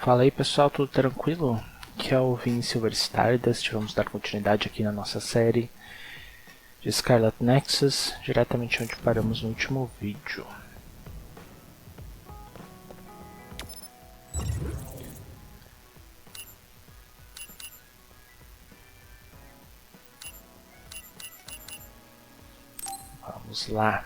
Fala aí pessoal, tudo tranquilo? Aqui é o Vin Silver Stardust, vamos dar continuidade aqui na nossa série de Scarlet Nexus, diretamente onde paramos no último vídeo. Vamos lá.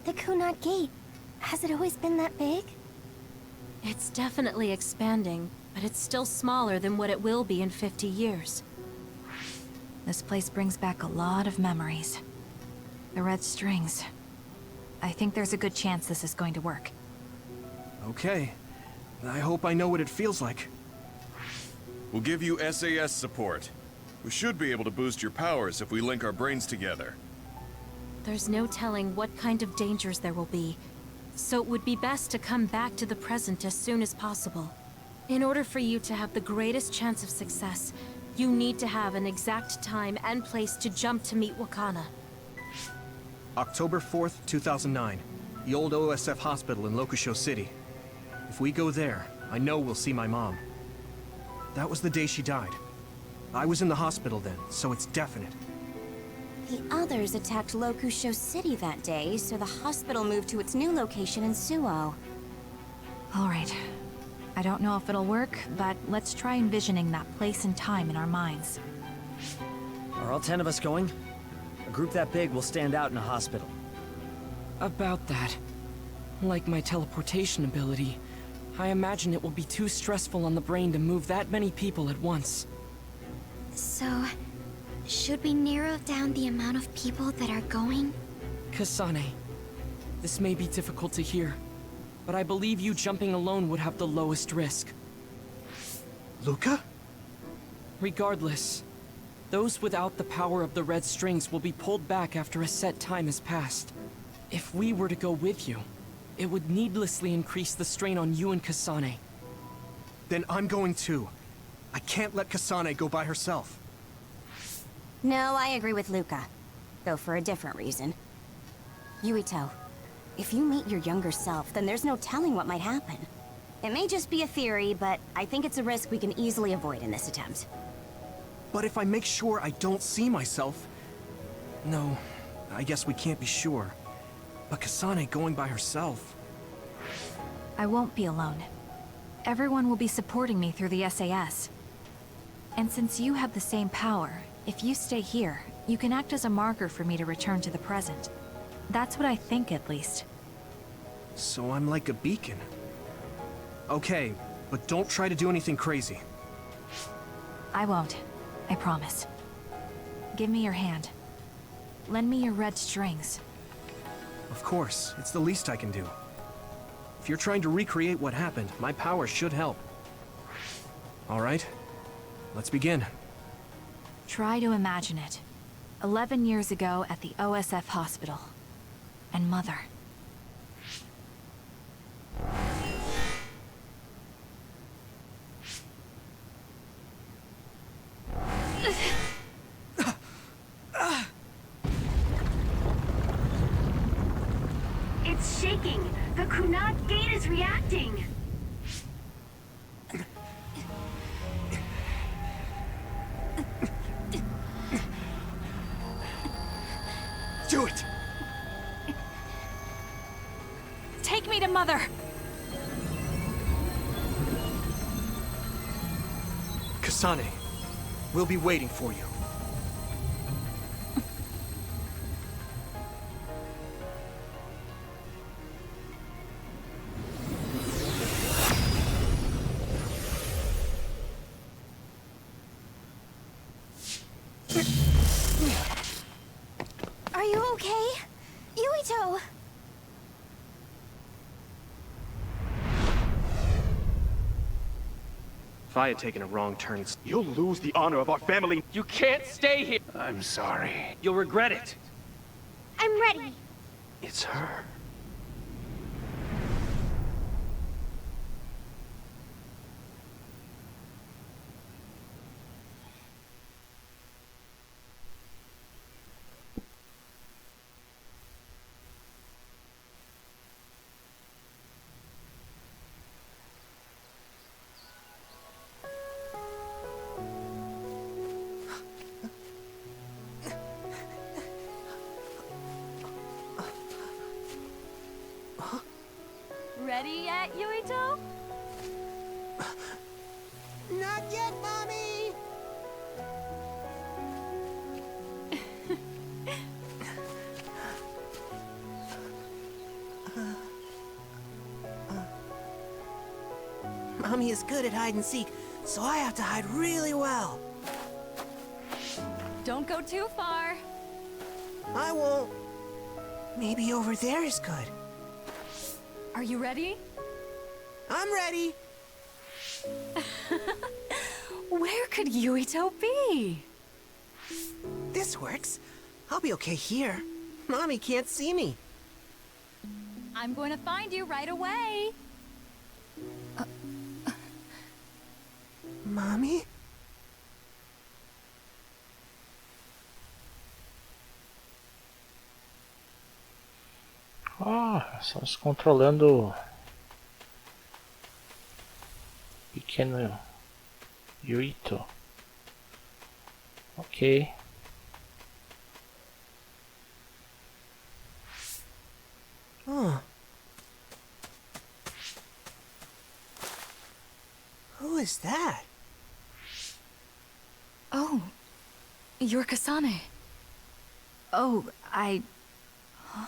The Kunad Gate. Has it always been that big? It's definitely expanding, but it's still smaller than what it will be in 50 years. This place brings back a lot of memories. The red strings. I think there's a good chance this is going to work. Okay. I hope I know what it feels like. We'll give you SAS support. We should be able to boost your powers if we link our brains together. There's no telling what kind of dangers there will be, so it would be best to come back to the present as soon as possible. In order for you to have the greatest chance of success, you need to have an exact time and place to jump to meet Wakana. October 4th, 2009. The old OSF hospital in Lokusho City. If we go there, I know we'll see my mom. That was the day she died. I was in the hospital then, so it's definite. The others attacked Lokusho City that day, so the hospital moved to its new location in Suo. Alright. I don't know if it'll work, but let's try envisioning that place and time in our minds. Are all 10 of us going? A group that big will stand out in a hospital. About that. Like my teleportation ability, I imagine it will be too stressful on the brain to move that many people at once. So, should we narrow down the amount of people that are going? Kasane, this may be difficult to hear, but I believe you jumping alone would have the lowest risk. Luca? Regardless, those without the power of the red strings will be pulled back after a set time has passed. If we were to go with you, it would needlessly increase the strain on you and Kasane. Then I'm going too. I can't let Kasane go by herself. No, I agree with Luca. Though for a different reason. Yuito, if you meet your younger self, then there's no telling what might happen. It may just be a theory, but I think it's a risk we can easily avoid in this attempt. But if I make sure I don't see myself... No, I guess we can't be sure. But Kasane going by herself... I won't be alone. Everyone will be supporting me through the SAS. And since you have the same power, if you stay here, you can act as a marker for me to return to the present. That's what I think, at least. So I'm like a beacon. Okay, but don't try to do anything crazy. I won't. I promise. Give me your hand. Lend me your red strings. Of course, it's the least I can do. If you're trying to recreate what happened, my power should help. Alright, let's begin. Try to imagine it. 11 years ago at the OSF hospital. and Mother. It's shaking. The Kunad gate is reacting. Do it! Take me to Mother! Kasane, we'll be waiting for you. Are you okay? Yuito! If I had taken a wrong turn, you'll lose the honor of our family. You can't stay here! I'm sorry. You'll regret it. I'm ready. It's her. Ready yet, Yuito? Not yet, Mommy! Mommy is good at hide and seek, so I have to hide really well. Don't go too far. I won't. Maybe over there is good. Are you ready? I'm ready. Where could Yuito be? This works. I'll be okay here. Mommy can't see me. I'm going to find you right away. Mommy? Estamos controlando o pequeno Yuito. Ok. Huh. Who is that? Oh, you're Kasane. Oh, Huh?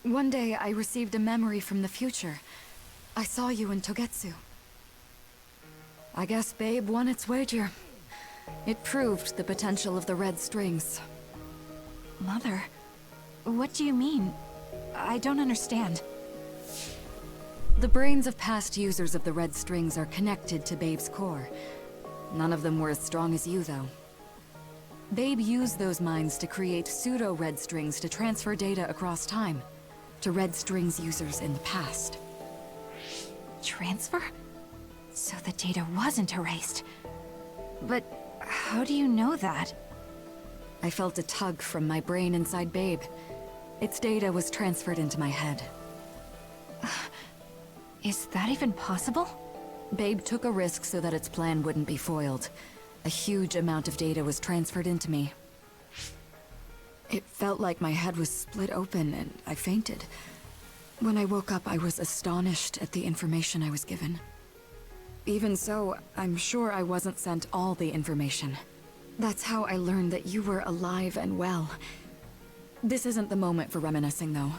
One day I received a memory from the future. I saw you in Togetsu. I guess Babe won its wager. It proved the potential of the red strings. Mother, what do you mean? I don't understand. The brains of past users of the red strings are connected to Babe's core. None of them were as strong as you, though. Babe used those minds to create pseudo-red strings to transfer data across time to red strings users in the past. Transfer? So the data wasn't erased. But how do you know that? I felt a tug from my brain inside Babe. Its data was transferred into my head. Is that even possible? Babe took a risk so that its plan wouldn't be foiled. A huge amount of data was transferred into me. It felt like my head was split open and I fainted. When I woke up, I was astonished at the information I was given. Even so, I'm sure I wasn't sent all the information. That's how I learned that you were alive and well. This isn't the moment for reminiscing, though.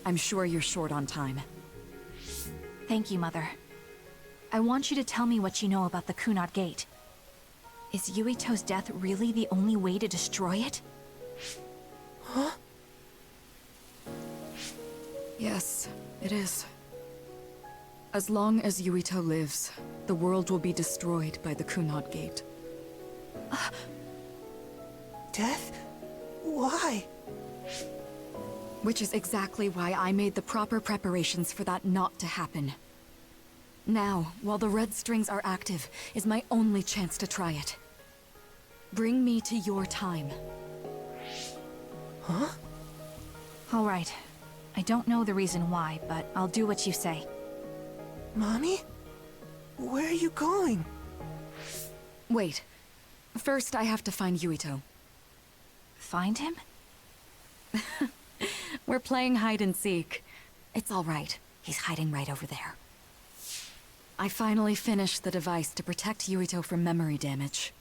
I'm sure you're short on time. Thank you, Mother. I want you to tell me what you know about the Kunad Gate. Is Yuito's death really the only way to destroy it? Huh? Yes, it is. As long as Yuito lives, the world will be destroyed by the Kunad Gate. Death? Why? Which is exactly why I made the proper preparations for that not to happen. Now, while the red strings are active, is my only chance to try it. Bring me to your time. Huh? All right. I don't know the reason why, but I'll do what you say. Mommy? Where are you going? Wait. First, I have to find Yuito. Find him? We're playing hide and seek. It's all right. He's hiding right over there. I finally finished the device to protect Yuito from memory damage.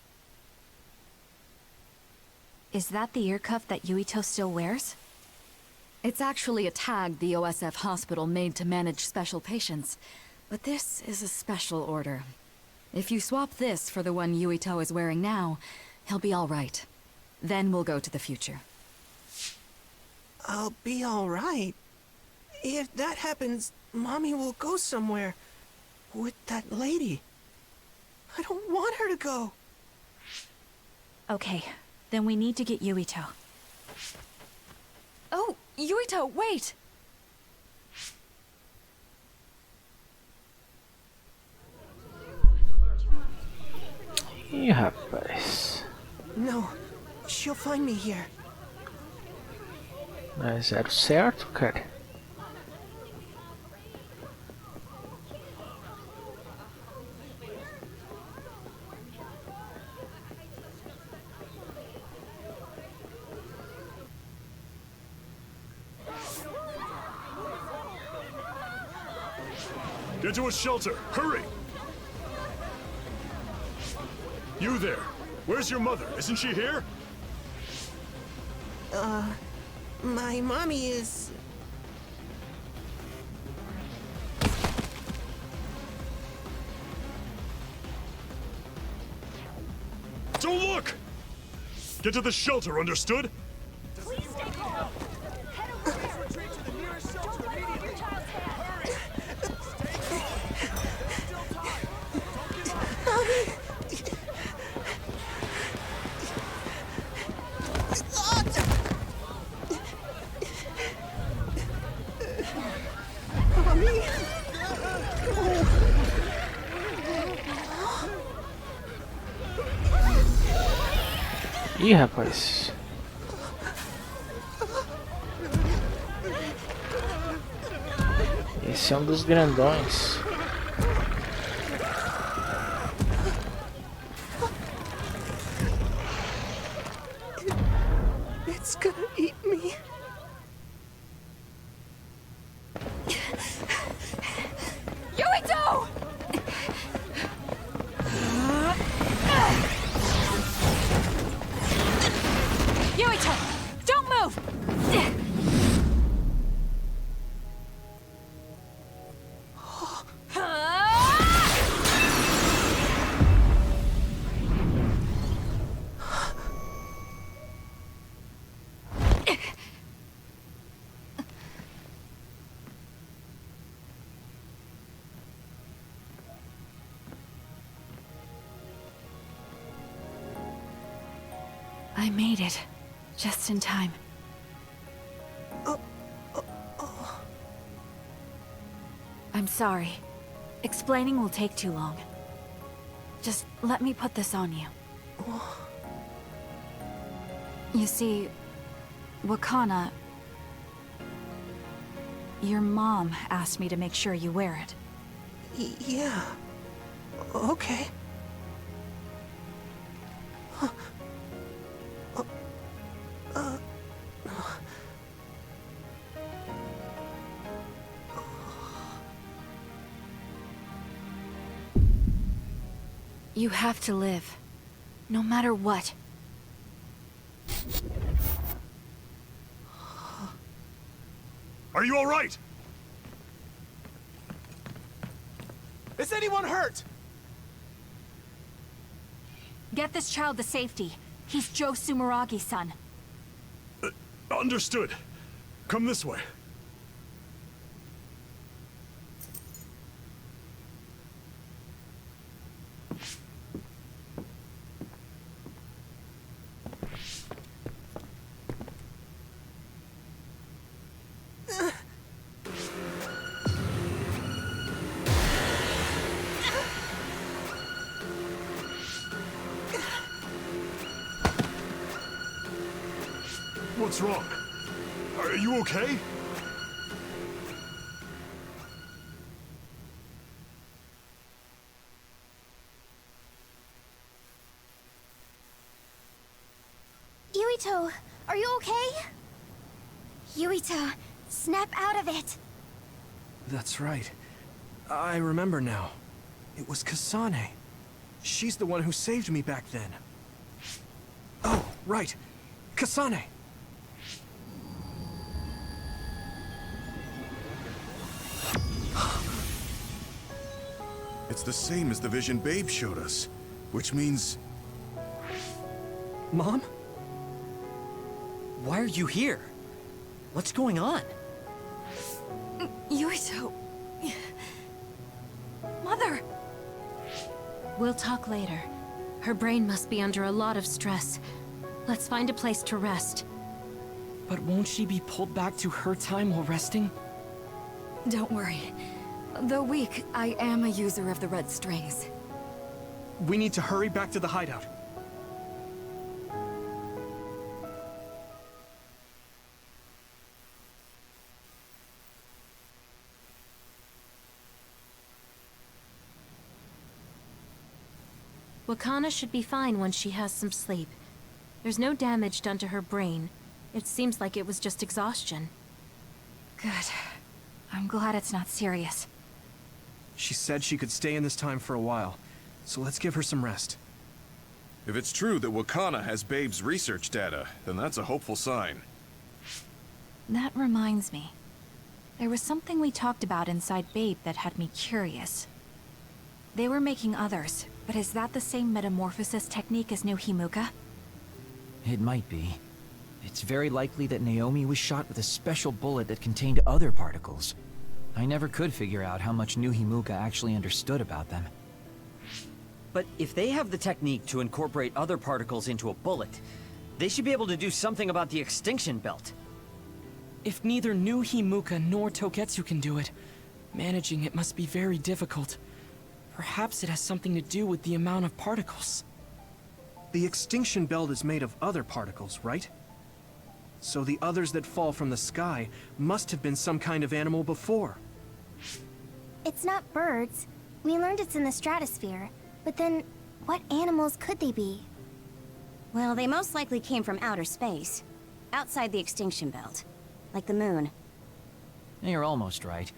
Is that the ear cuff that Yuito still wears? It's actually a tag the OSF hospital made to manage special patients. But this is a special order. If you swap this for the one Yuito is wearing now, he'll be all right. Then we'll go to the future. I'll be all right. If that happens, Mommy will go somewhere. With that lady. I don't want her to go. Okay, then we need to get Yuito. Oh, Yuito, wait! Ih, rapaz. No, she'll find me here. Mas era o certo, cara. Get to a shelter! Hurry! You there! Where's your mother? Isn't she here? My mommy is... Don't look! Get to the shelter, understood? Please stay calm. Head over there. Retreat to the nearest shelter immediately. Your child's hand. Stay calm. There's still time. Don't give up. Mommy! Mommy! Ih, rapaz. Esse é um dos grandões. It's gonna eat me. Yuito! Yuito! Don't move! I made it. Just in time. I'm sorry. Explaining will take too long. Just let me put this on you. You see, Wakana... Your mom asked me to make sure you wear it. Yeah. Okay. You have to live. No matter what. Are you all right? Is anyone hurt? Get this child to safety. He's Joe Sumeragi's son. Understood. Come this way. What's wrong? Are you okay? Yuito, are you okay? Yuito, snap out of it. That's right. I remember now. It was Kasane. She's the one who saved me back then. Oh, right. Kasane! It's the same as the vision Babe showed us, which means... Mom? Why are you here? What's going on? Yuito... Mother! We'll talk later. Her brain must be under a lot of stress. Let's find a place to rest. But won't she be pulled back to her time while resting? Don't worry. Though weak, I am a user of the red strings. We need to hurry back to the hideout. Wakana should be fine once she has some sleep. There's no damage done to her brain. It seems like it was just exhaustion. Good. I'm glad it's not serious. She said she could stay in this time for a while, so let's give her some rest. If it's true that Wakana has Babe's research data, then that's a hopeful sign. That reminds me. There was something we talked about inside Babe that had me curious. They were making others, but is that the same metamorphosis technique as New Himuka? It might be. It's very likely that Naomi was shot with a special bullet that contained other particles. I never could figure out how much New Himuka actually understood about them. But if they have the technique to incorporate other particles into a bullet, they should be able to do something about the extinction belt. If neither New Himuka nor Togetsu can do it, managing it must be very difficult. Perhaps it has something to do with the amount of particles. The extinction belt is made of other particles, right? So the others that fall from the sky must have been some kind of animal before. It's not birds. We learned it's in the stratosphere. But then, what animals could they be? Well, they most likely came from outer space. Outside the extinction belt. Like the moon. You're almost right.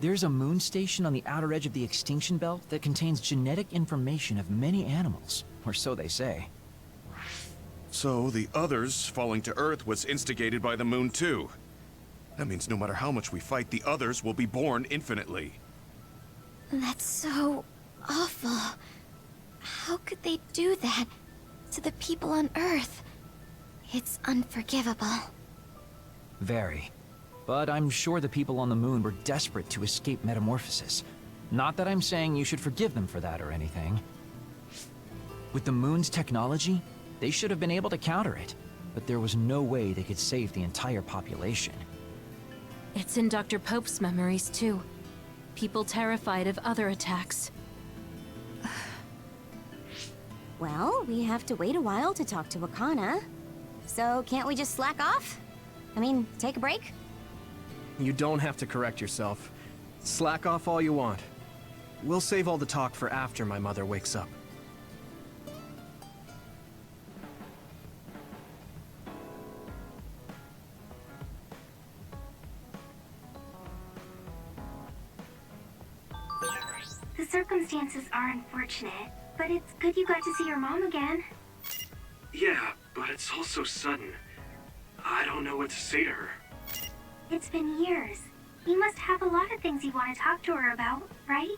There's a moon station on the outer edge of the extinction belt that contains genetic information of many animals, or so they say. So the others falling to Earth was instigated by the moon too. That means no matter how much we fight, the others will be born infinitely. That's so awful. How could they do that to the people on Earth? It's unforgivable. Very. But I'm sure the people on the moon were desperate to escape metamorphosis. Not that I'm saying you should forgive them for that or anything. With the moon's technology, they should have been able to counter it, but there was no way they could save the entire population. It's in Dr. Pope's memories, too. People terrified of other attacks. Well, we have to wait a while to talk to Wakana. So can't we just slack off? I mean, take a break? You don't have to correct yourself. Slack off all you want. We'll save all the talk for after my mother wakes up. The circumstances are unfortunate, but it's good you got to see your mom again. Yeah, but it's all so sudden. I don't know what to say to her. It's been years. You must have a lot of things you want to talk to her about, right?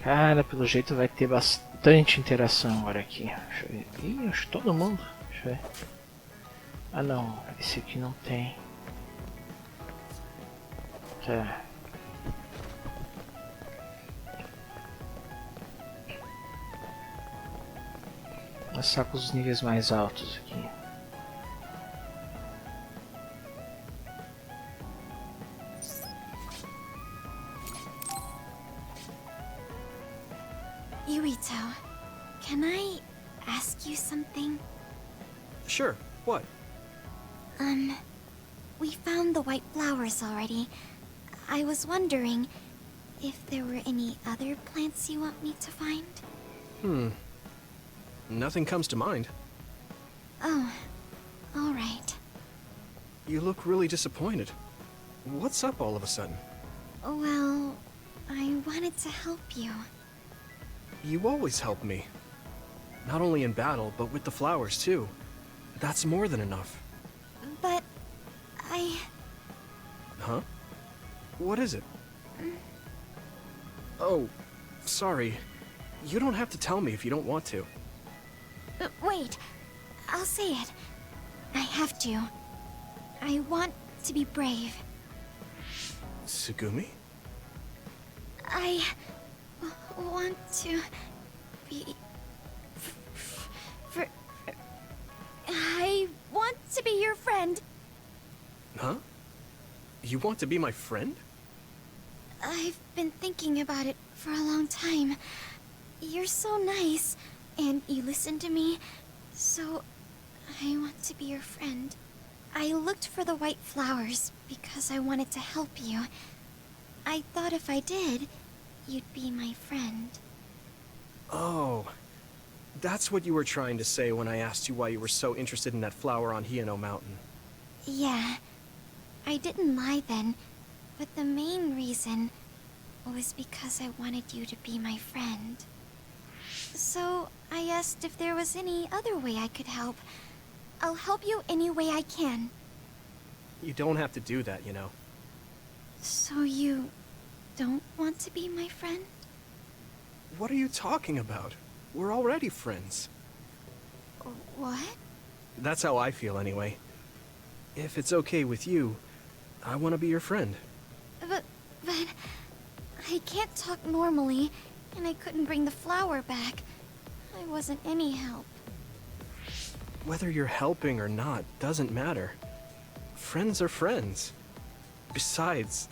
Cara, pelo jeito vai ter bastante interação agora aqui. Deixa eu ver. Ih, acho que todo mundo. Deixa eu ver. Ah não, esse aqui não tem. Tá. Vou começar com os níveis mais altos aqui. Yuito, can I ask you something? Sure, what? We found the white flowers already. I was wondering if there were any other plants you want me to find? Nothing comes to mind. Oh, alright. You look really disappointed. What's up all of a sudden? Well, I wanted to help you. You always help me. Not only in battle, but with the flowers too. That's more than enough. But Huh? What is it? Oh, sorry. You don't have to tell me if you don't want to. Wait, I'll say it. I have to. I want to be brave. Tsugumi? I want to be... I want to be your friend. Huh? You want to be my friend? I've been thinking about it for a long time. You're so nice, and you listen to me, so I want to be your friend. I looked for the white flowers because I wanted to help you. I thought if I did, you'd be my friend. Oh, that's what you were trying to say when I asked you why you were so interested in that flower on Hiyano Mountain. Yeah, I didn't lie then, but the main reason was because I wanted you to be my friend. So I asked if there was any other way I could help. I'll help you any way I can. You don't have to do that, you know. So you don't want to be my friend? What are you talking about? We're already friends. What? That's how I feel anyway. If it's okay with you, I want to be your friend. But I can't talk normally, and I couldn't bring the flower back. I wasn't any help. Whether you're helping or not doesn't matter. Friends are friends. Besides,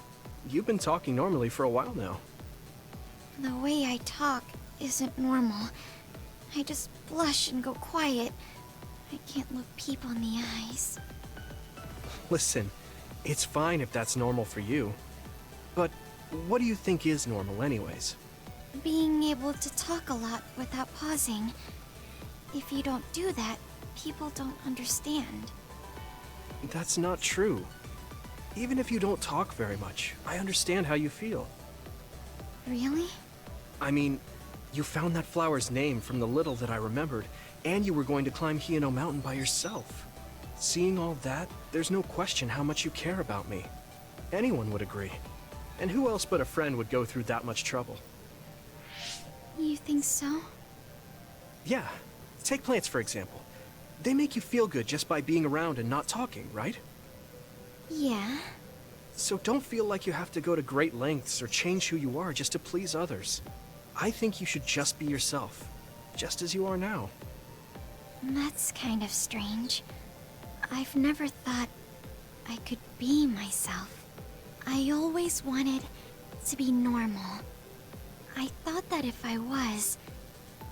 you've been talking normally for a while now. The way I talk isn't normal. I just blush and go quiet. I can't look people in the eyes. Listen, it's fine if that's normal for you. But what do you think is normal anyways? Being able to talk a lot without pausing. If you don't do that, people don't understand. That's not true. Even if you don't talk very much, I understand how you feel. Really? I mean, you found that flower's name from the little that I remembered, and you were going to climb Hiyano Mountain by yourself. Seeing all that, there's no question how much you care about me. Anyone would agree. And who else but a friend would go through that much trouble? You think so? Yeah. Take plants, for example. They make you feel good just by being around and not talking, right? Yeah. So don't feel like you have to go to great lengths or change who you are just to please others. I think you should just be yourself, just as you are now. That's kind of strange. I've never thought I could be myself. I always wanted to be normal. I thought that if I was,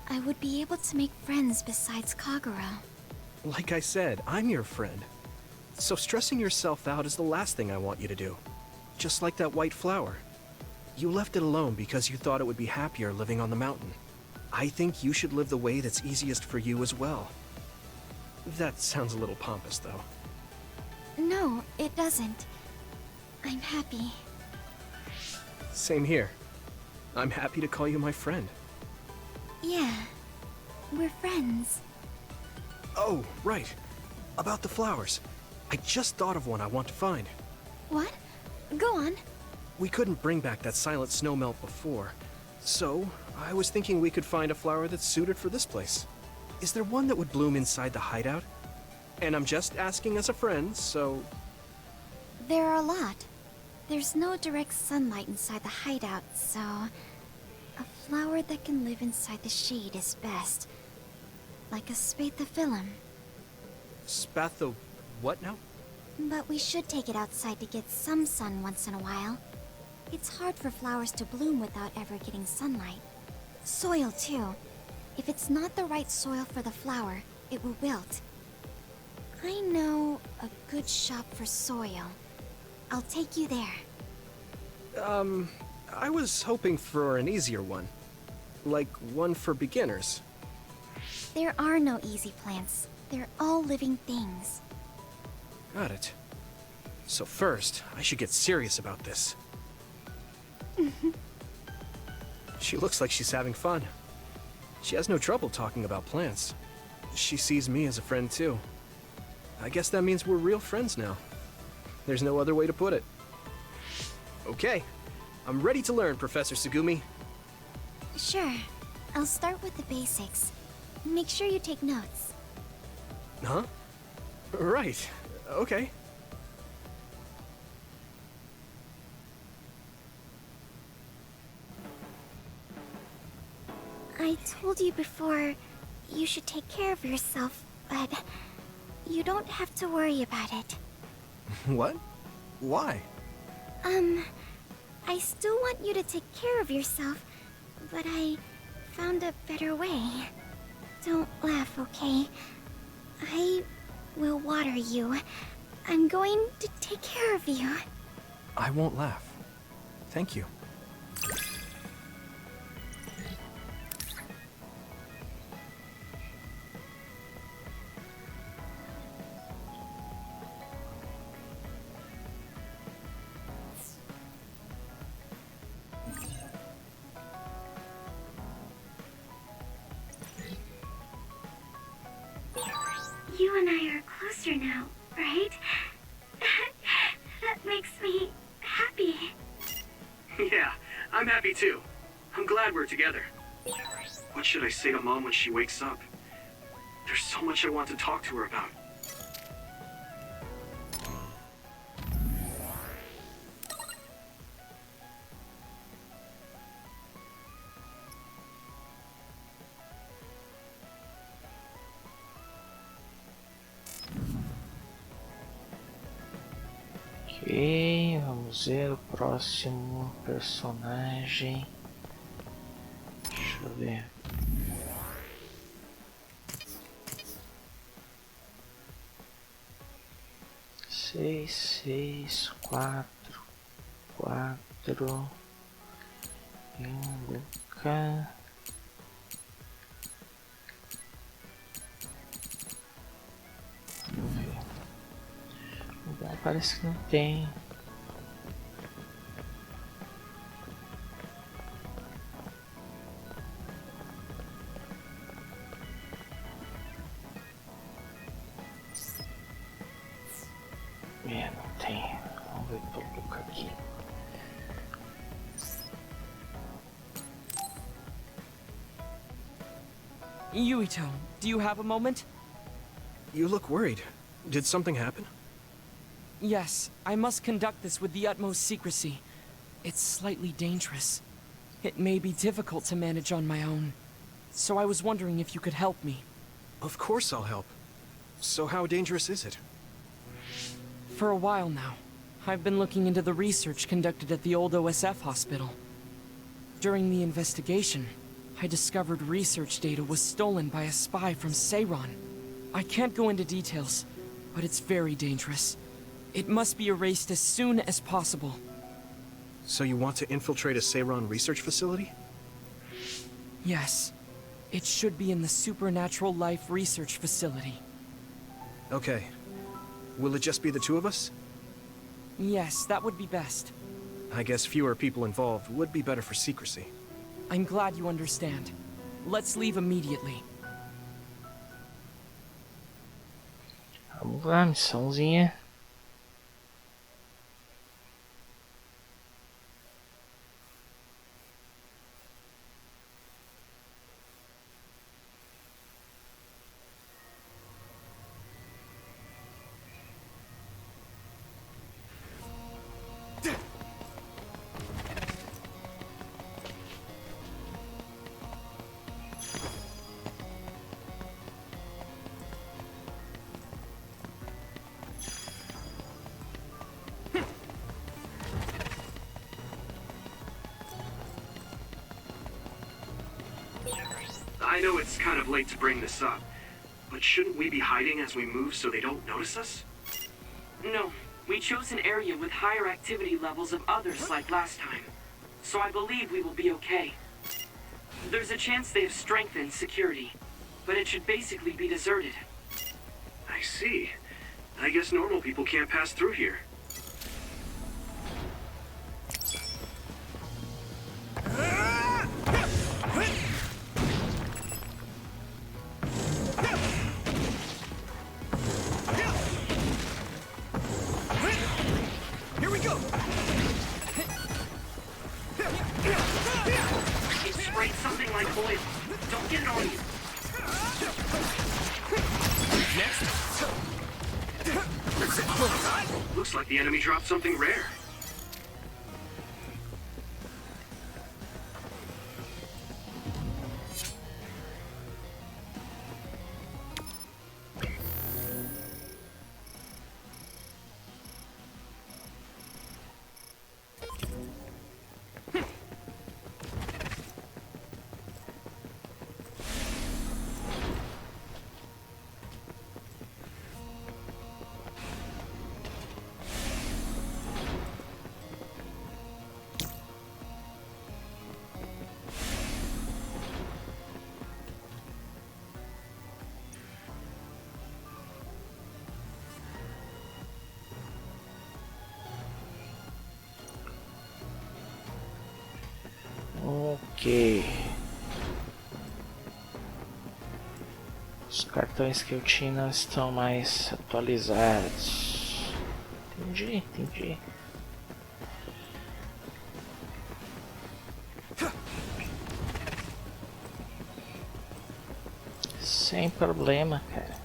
I would be able to make friends besides Kagero. Like I said, I'm your friend. So stressing yourself out is the last thing I want you to do. Just like that white flower. You left it alone because you thought it would be happier living on the mountain. I think you should live the way that's easiest for you as well. That sounds a little pompous, though. No, it doesn't. I'm happy. Same here. I'm happy to call you my friend. Yeah, we're friends. Oh, right. About the flowers. I just thought of one I want to find. What? Go on. We couldn't bring back that silent snowmelt before, so I was thinking we could find a flower that's suited for this place. Is there one that would bloom inside the hideout? And I'm just asking as a friend, so... There are a lot. There's no direct sunlight inside the hideout, so... a flower that can live inside the shade is best. Like a spathiphyllum. Spatho... what now? But we should take it outside to get some sun once in a while. It's hard for flowers to bloom without ever getting sunlight. Soil, too. If it's not the right soil for the flower, it will wilt. I know a good shop for soil. I'll take you there. I was hoping for an easier one. Like one for beginners. There are no easy plants. They're all living things. Got it. So first, I should get serious about this. She looks like she's having fun. She has no trouble talking about plants. She sees me as a friend too. I guess that means we're real friends now. There's no other way to put it. Okay, I'm ready to learn, Professor Sugumi. Sure. I'll start with the basics. Make sure you take notes. Huh? Right. Okay. I told you before, you should take care of yourself, but you don't have to worry about it. What? Why? I still want you to take care of yourself, but I found a better way. Don't laugh, okay? I will water you. I'm going to take care of you. I won't laugh. Thank you. You and I are closer now, right? That makes me happy. Yeah, I'm happy too. I'm glad we're together. What should I say to Mom when she wakes up? There's so much I want to talk to her about. Ok, vamos ver o próximo personagem. Deixa eu ver. Seis, quatro, e Luca. Vamos ver. Lugar parece que não tem. Não tem. Vamos ver pelo Luca aqui. Yuito, do you have a moment? You look worried. Did something happen? Yes, I must conduct this with the utmost secrecy. It's slightly dangerous. It may be difficult to manage on my own. So I was wondering if you could help me. Of course I'll help. So how dangerous is it? For a while now, I've been looking into the research conducted at the old OSF hospital. During the investigation, I discovered research data was stolen by a spy from Seiron. I can't go into details, but it's very dangerous. It must be erased as soon as possible. So you want to infiltrate a Seiron research facility? Yes. It should be in the Supernatural Life Research Facility. Okay. Will it just be the two of us? Yes, that would be best. I guess fewer people involved would be better for secrecy. I'm glad you understand. Let's leave immediately. Vamos lá, missãozinha. know it's kind of late to bring this up, but shouldn't we be hiding as we move so they don't notice us? No, we chose an area with higher activity levels of others like last time, so I believe we will be okay. There's a chance they have strengthened security, but it should basically be deserted. I see. I guess normal people can't pass through here. Here we go! It sprayed something like oil. Don't get it on you. Looks like the enemy dropped something rare. Ok. Os cartões que eu tinha não estão mais atualizados. Entendi. Sem problema, cara.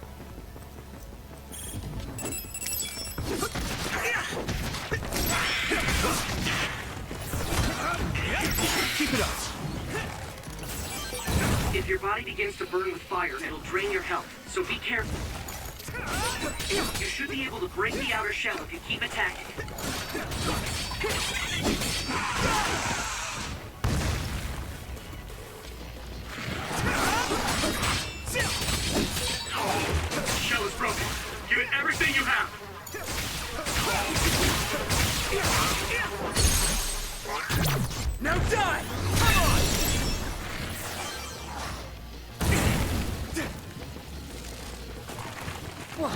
Keep it up. If your body begins to burn with fire, it'll drain your health, so be careful. You should be able to break the outer shell if you keep attacking. The shell is broken. Give it everything you have. Now die! Come on!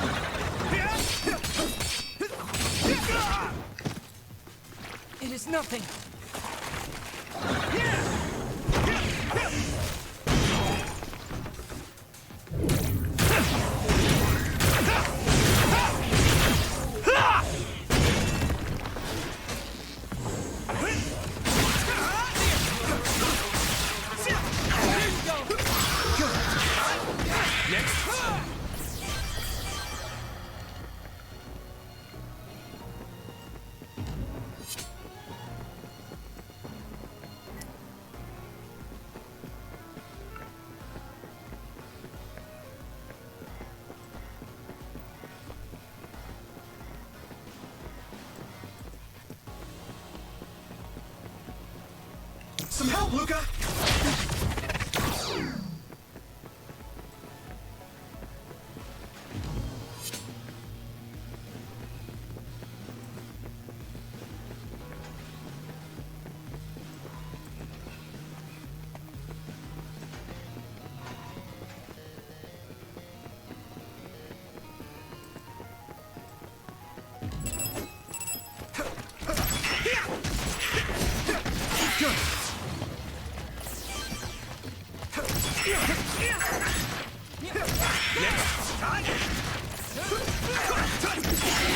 It is nothing. Some help, Luca!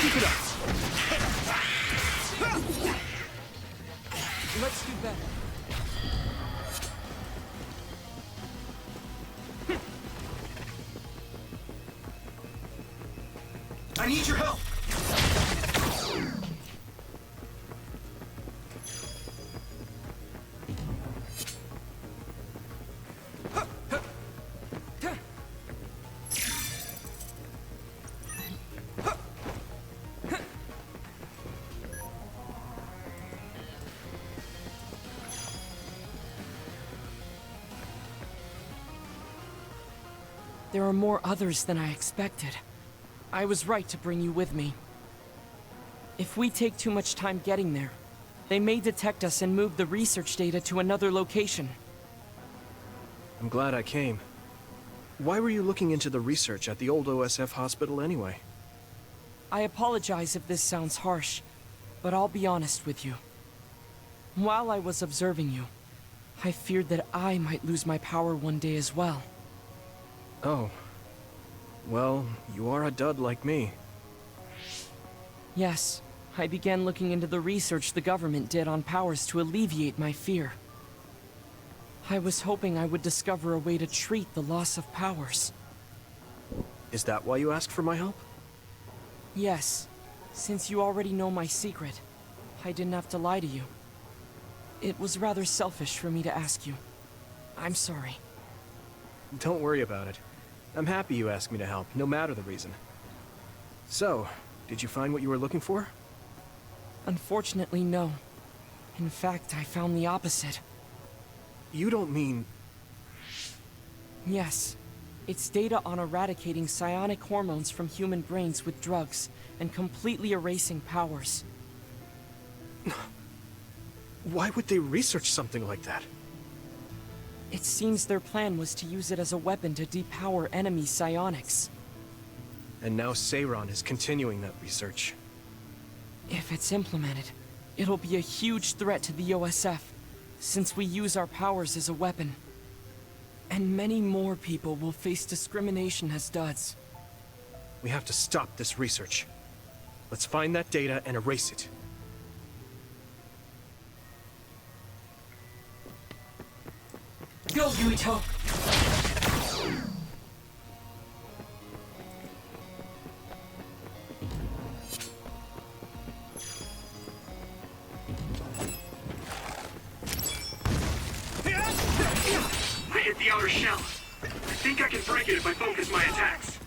Keep it up. Let's do better. I need your help! There are more others than I expected. I was right to bring you with me. If we take too much time getting there, they may detect us and move the research data to another location. I'm glad I came. Why were you looking into the research at the old OSF hospital anyway? I apologize if this sounds harsh, but I'll be honest with you. While I was observing you, I feared that I might lose my power one day as well. Oh. Well, you are a dud like me. Yes, I began looking into the research the government did on powers to alleviate my fear. I was hoping I would discover a way to treat the loss of powers. Is that why you asked for my help? Yes, since you already know my secret, I didn't have to lie to you. It was rather selfish for me to ask you. I'm sorry. Don't worry about it. I'm happy you asked me to help, no matter the reason. So, did you find what you were looking for? Unfortunately, no. In fact, I found the opposite. You don't mean... Yes. It's data on eradicating psionic hormones from human brains with drugs, and completely erasing powers. Why would they research something like that? It seems their plan was to use it as a weapon to depower enemy psionics. And now Seiron is continuing that research. If it's implemented, it'll be a huge threat to the OSF, since we use our powers as a weapon. And many more people will face discrimination as duds. We have to stop this research. Let's find that data and erase it. Go, Yuito! I hit the outer shell. I think I can break it if I focus my attacks.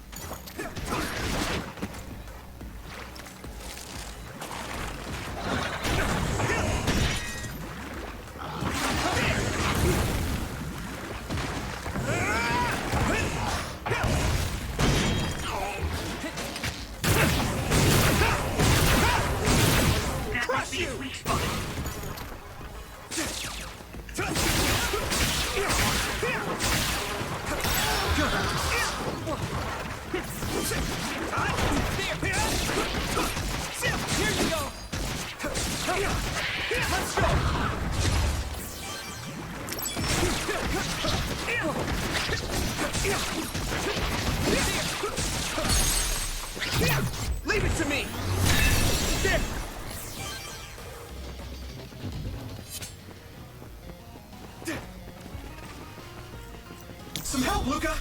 That must be his weak spot. Here you go! Let's go! Leave it to me! There! Some help, Luca!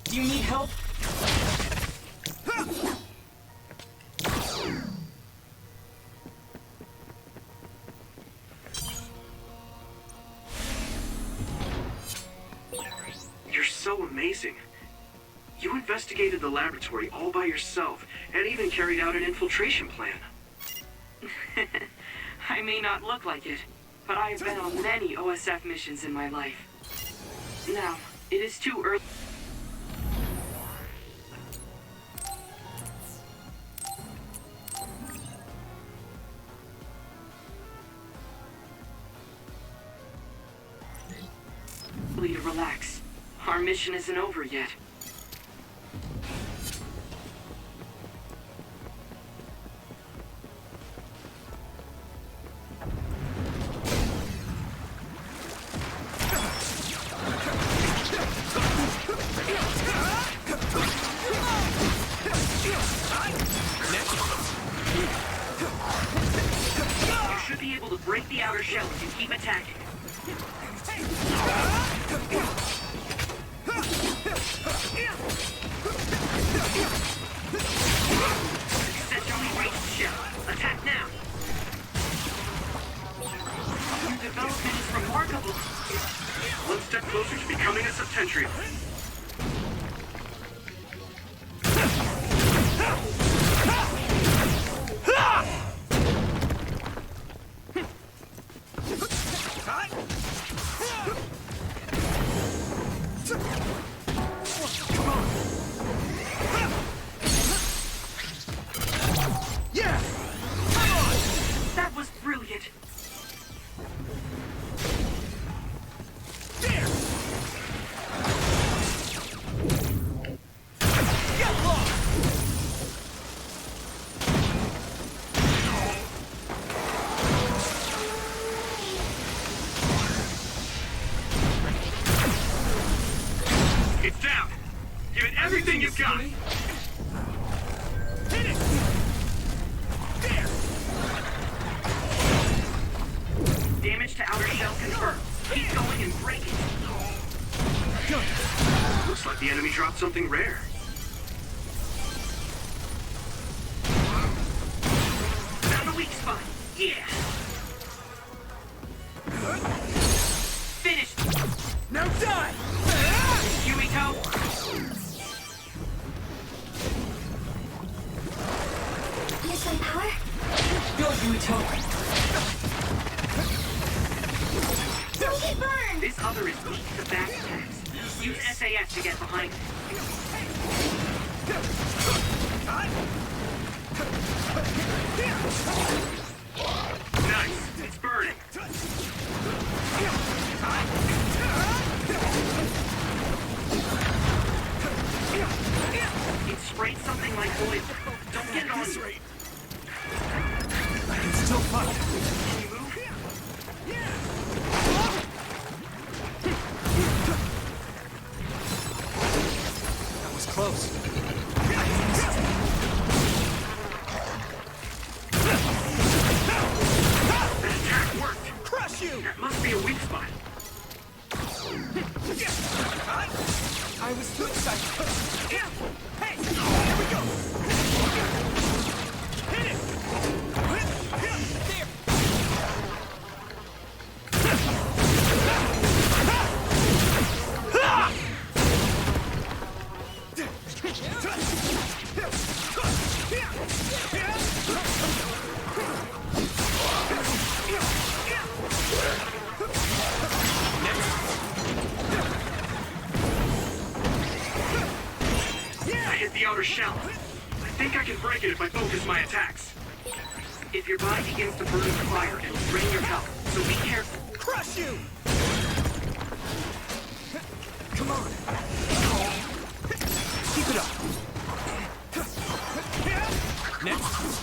Do you need help? You're so amazing. You investigated the laboratory all by yourself, and even carried out an infiltration plan. I may not look like it, but I have been on many OSF missions in my life. Now, it is too early to relax. Our mission isn't over yet. You should be able to break the outer shell if you keep attacking. Essentially raised shell. Attack now. Your development is remarkable. One step closer to becoming a Septentrion. dropped something rare. Found a weak spot. Yeah. Finished. Now die! Yumito! Use my power? Go, Yumito! Don't get burned! This other is weak to back attacks. Use SAS to get behind it. Nice! It's burning! It sprayed something like oil. Don't get it on you. I can still fight. Can you move? That was close. That attack worked! Crush you! That must be a weak spot. I was too excited. Hey! Here we go! Hit it! There! I hit the outer shell. I think I can break it if I focus my attacks. If your body begins to burn with fire, it'll drain your health, so be careful. Crush you! Come on. Keep it up. Next.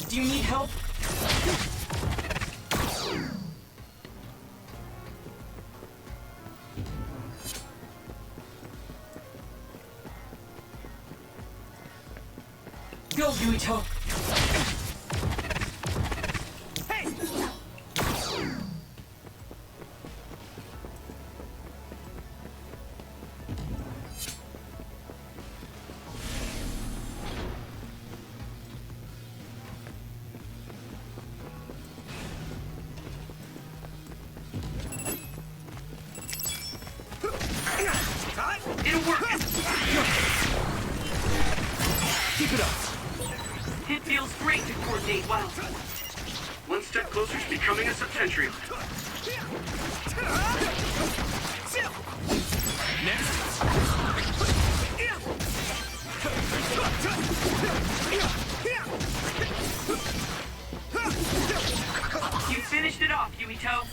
Do you need help? Go, Yuito! Hey! It'll work! Keep it up. It feels great to coordinate well. One step closer to becoming a Septentrion. You finished it off, Yuito.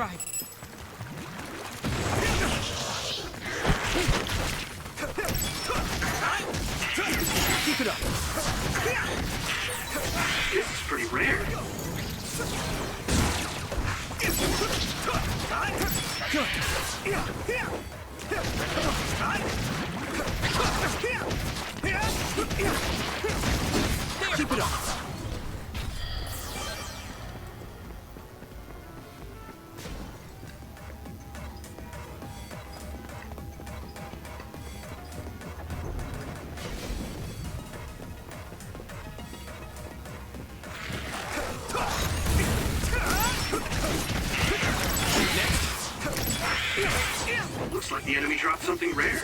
drive. Keep it up. This is pretty rare. Keep it up. Looks like the enemy dropped something rare.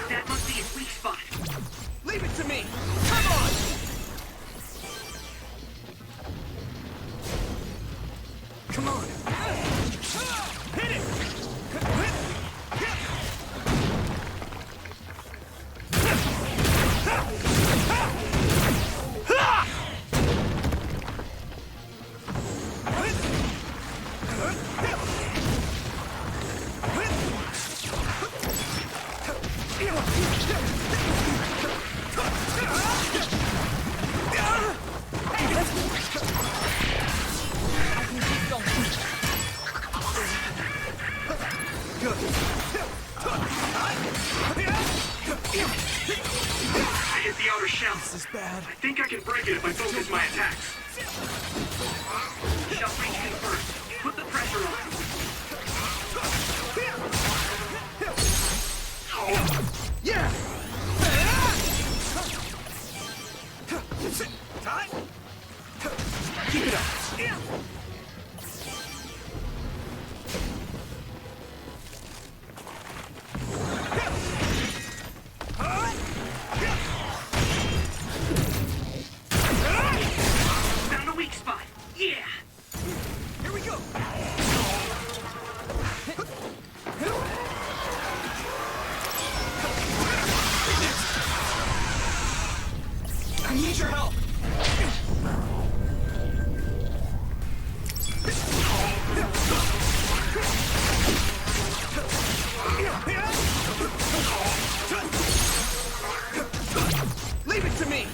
That must be his weak spot. Leave it to me. Come on. Come on. Hit it. I hit the outer shell. This is bad. I think I can break it if I focus my attacks. Shell breach confirmed. Put the pressure on. Yeah. Keep it up. Found a weak spot. Yeah. Here we go. I need your help. Leave it to me.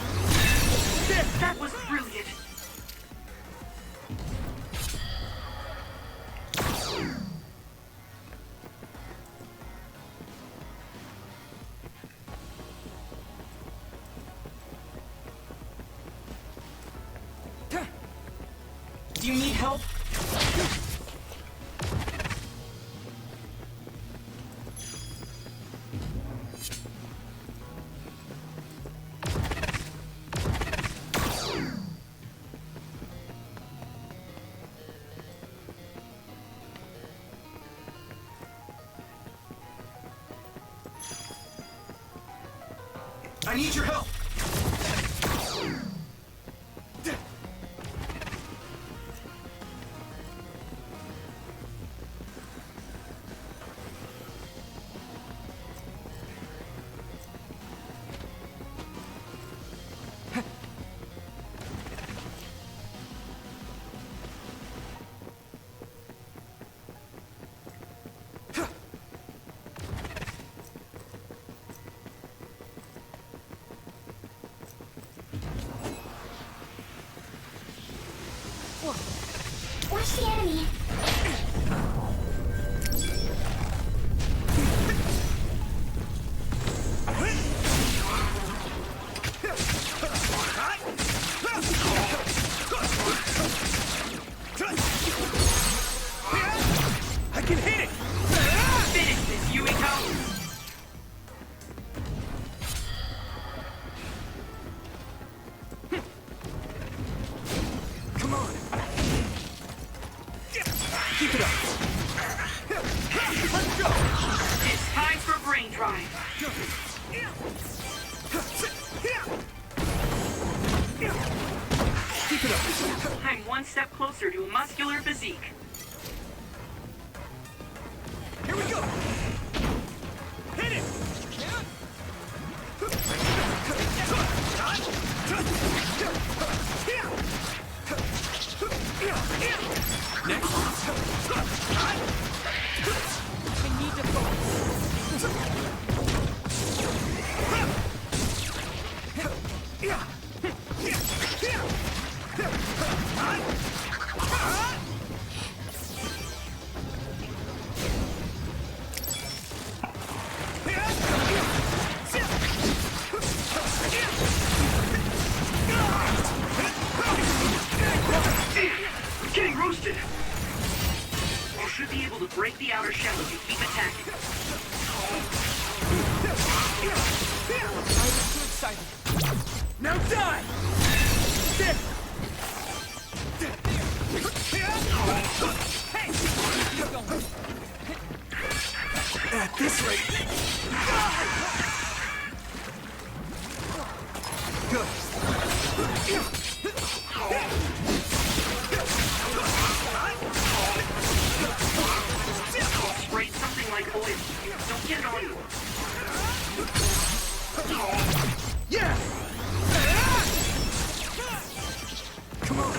That was brilliant. Do you need help? I need your help. Watch the enemy. I can hit it. Finish this, Yuiko. Come on. Keep it up. Let's go. It's time for brain drive. Keep it up. I'm one step closer to a muscular physique. Here we go. Break the outer shell and keep attacking. I was too excited. Now die! There! Hey! Keep going. At this rate... Good. Spray something like oil. Don't get it on you. Yeah! Come on.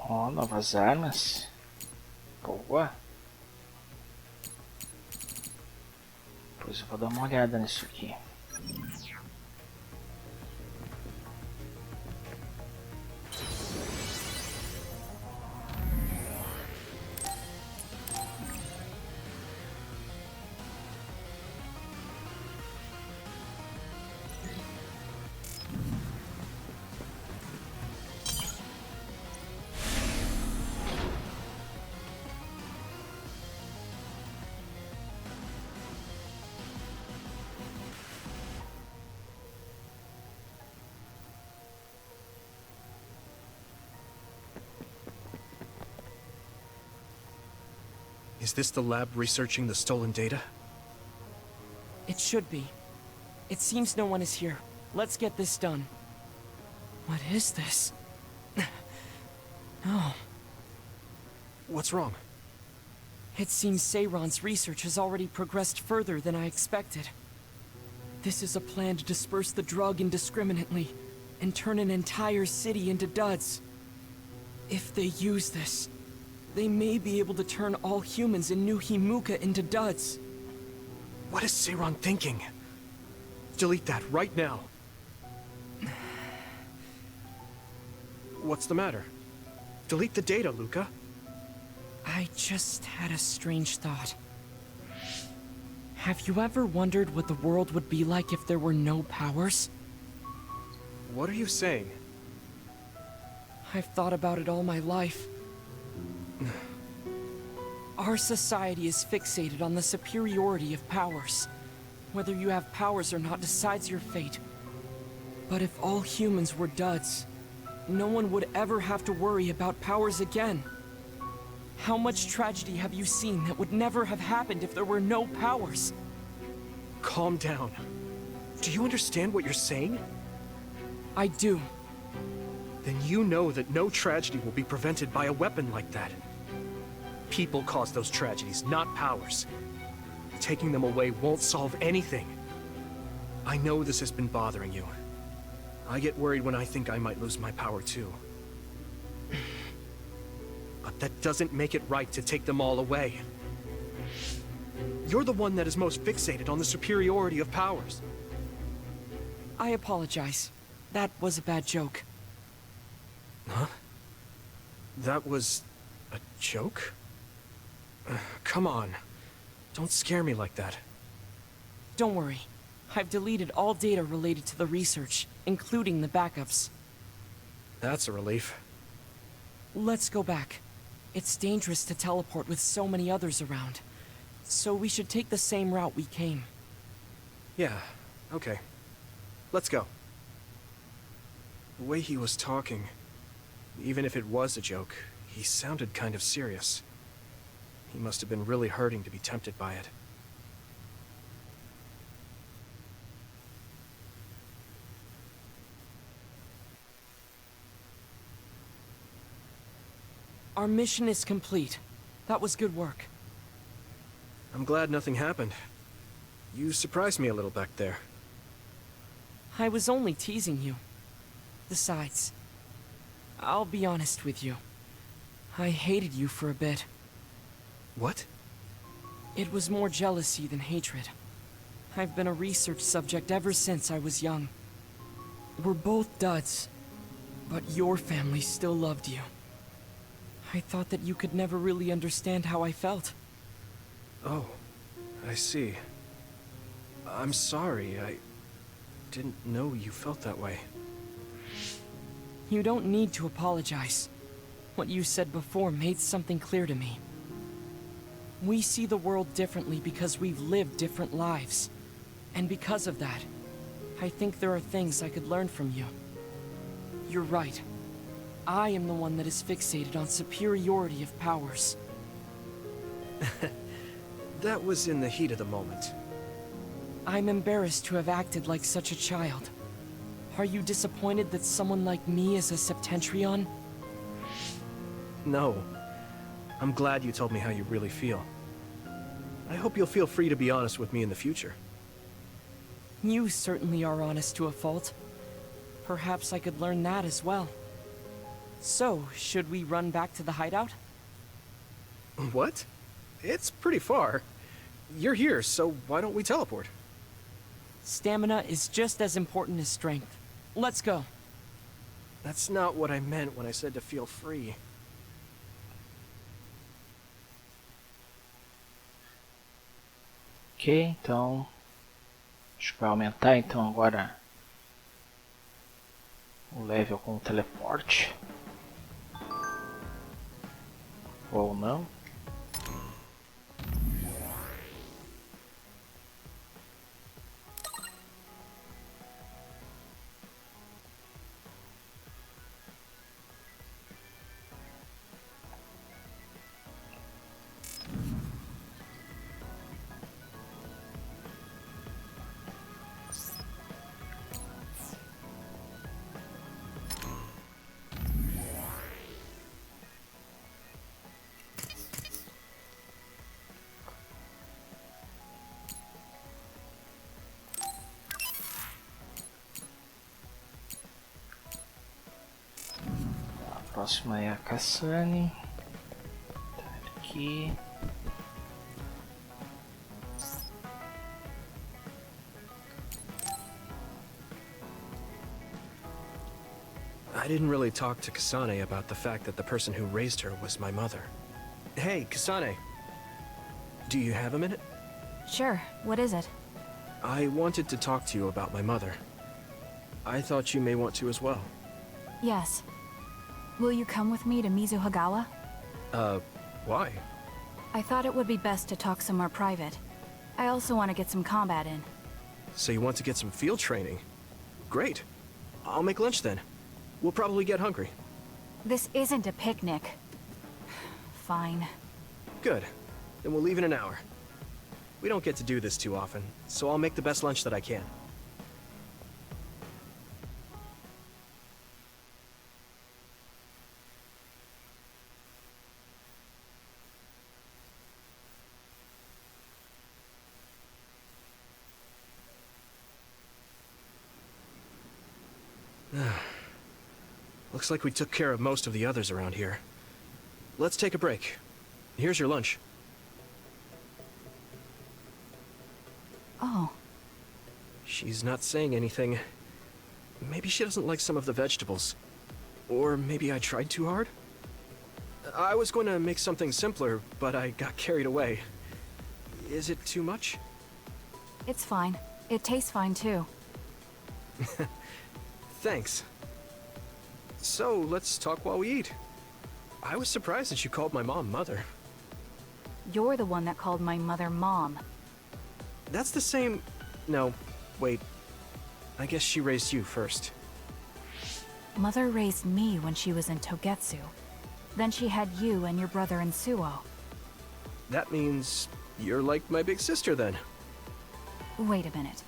Ó, novas armas. Boa. Pois eu vou dar uma olhada nisso aqui. Is this the lab researching the stolen data? It should be. It seems no one is here. Let's get this done. What is this? Oh. What's wrong? It seems Seiron's research has already progressed further than I expected. This is a plan to disperse the drug indiscriminately and turn an entire city into duds. If they use this, they may be able to turn all humans in New Himuka into duds. What is Seiron thinking? Delete that right now. What's the matter? Delete the data, Luca. I just had a strange thought. Have you ever wondered what the world would be like if there were no powers? What are you saying? I've thought about it all my life. Our society is fixated on the superiority of powers. Whether you have powers or not decides your fate. But if all humans were duds, no one would ever have to worry about powers again. How much tragedy have you seen that would never have happened if there were no powers? Calm down. Do you understand what you're saying? I do. Then you know that no tragedy will be prevented by a weapon like that. People cause those tragedies, not powers. Taking them away won't solve anything. I know this has been bothering you. I get worried when I think I might lose my power too. But that doesn't make it right to take them all away. You're the one that is most fixated on the superiority of powers. I apologize. That was a bad joke. Huh? That was a joke? Come on. Don't scare me like that. Don't worry. I've deleted all data related to the research, including the backups. That's a relief. Let's go back. It's dangerous to teleport with so many others around. So we should take the same route we came. Yeah, okay. Let's go. The way he was talking, even if it was a joke, he sounded kind of serious. He must have been really hurting to be tempted by it. Our mission is complete. That was good work. I'm glad nothing happened. You surprised me a little back there. I was only teasing you. Besides, I'll be honest with you. I hated you for a bit. What? It was more jealousy than hatred. I've been a research subject ever since I was young. We're both duds, but your family still loved you. I thought that you could never really understand how I felt. Oh, I see. I'm sorry, I didn't know you felt that way. You don't need to apologize. What you said before made something clear to me. We see the world differently because we've lived different lives. And because of that, I think there are things I could learn from you. You're right. I am the one that is fixated on superiority of powers. That was in the heat of the moment. I'm embarrassed to have acted like such a child. Are you disappointed that someone like me is a Septentrion? No. I'm glad you told me how you really feel. I hope you'll feel free to be honest with me in the future. You certainly are honest to a fault. Perhaps I could learn that as well. So, should we run back to the hideout? What? It's pretty far. You're here, so why don't we teleport? Stamina is just as important as strength. Let's go. That's not what I meant when I said to feel free. Ok, então acho que vai aumentar então agora o level com o teleporte. Ou não. A próxima é a Cassane. Tá aqui. I didn't really talk to Kasane about the fact that the person who raised her was my mother. Hey, Kasane. Do you have a minute? Sure, what is it? I wanted to talk to you about my mother. I thought you may want to as well. Yes. Will you come with me to Mizuhagawa? Why? I thought it would be best to talk somewhere private. I also want to get some combat in. So you want to get some field training? Great. I'll make lunch then. We'll probably get hungry. This isn't a picnic. Fine. Good. Then we'll leave in an hour. We don't get to do this too often, so I'll make the best lunch that I can. Looks like we took care of most of the others around here. Let's take a break. Here's your lunch. Oh. She's not saying anything. Maybe she doesn't like some of the vegetables. Or maybe I tried too hard? I was going to make something simpler, but I got carried away. Is it too much? It's fine. It tastes fine too. Thanks. So, let's talk while we eat. I was surprised that you called my mom Mother. You're the one that called my mother Mom. That's the same... No, wait. I guess she raised you first. Mother raised me when she was in Togetsu. Then she had you and your brother in Suo. That means you're like my big sister then. Wait a minute.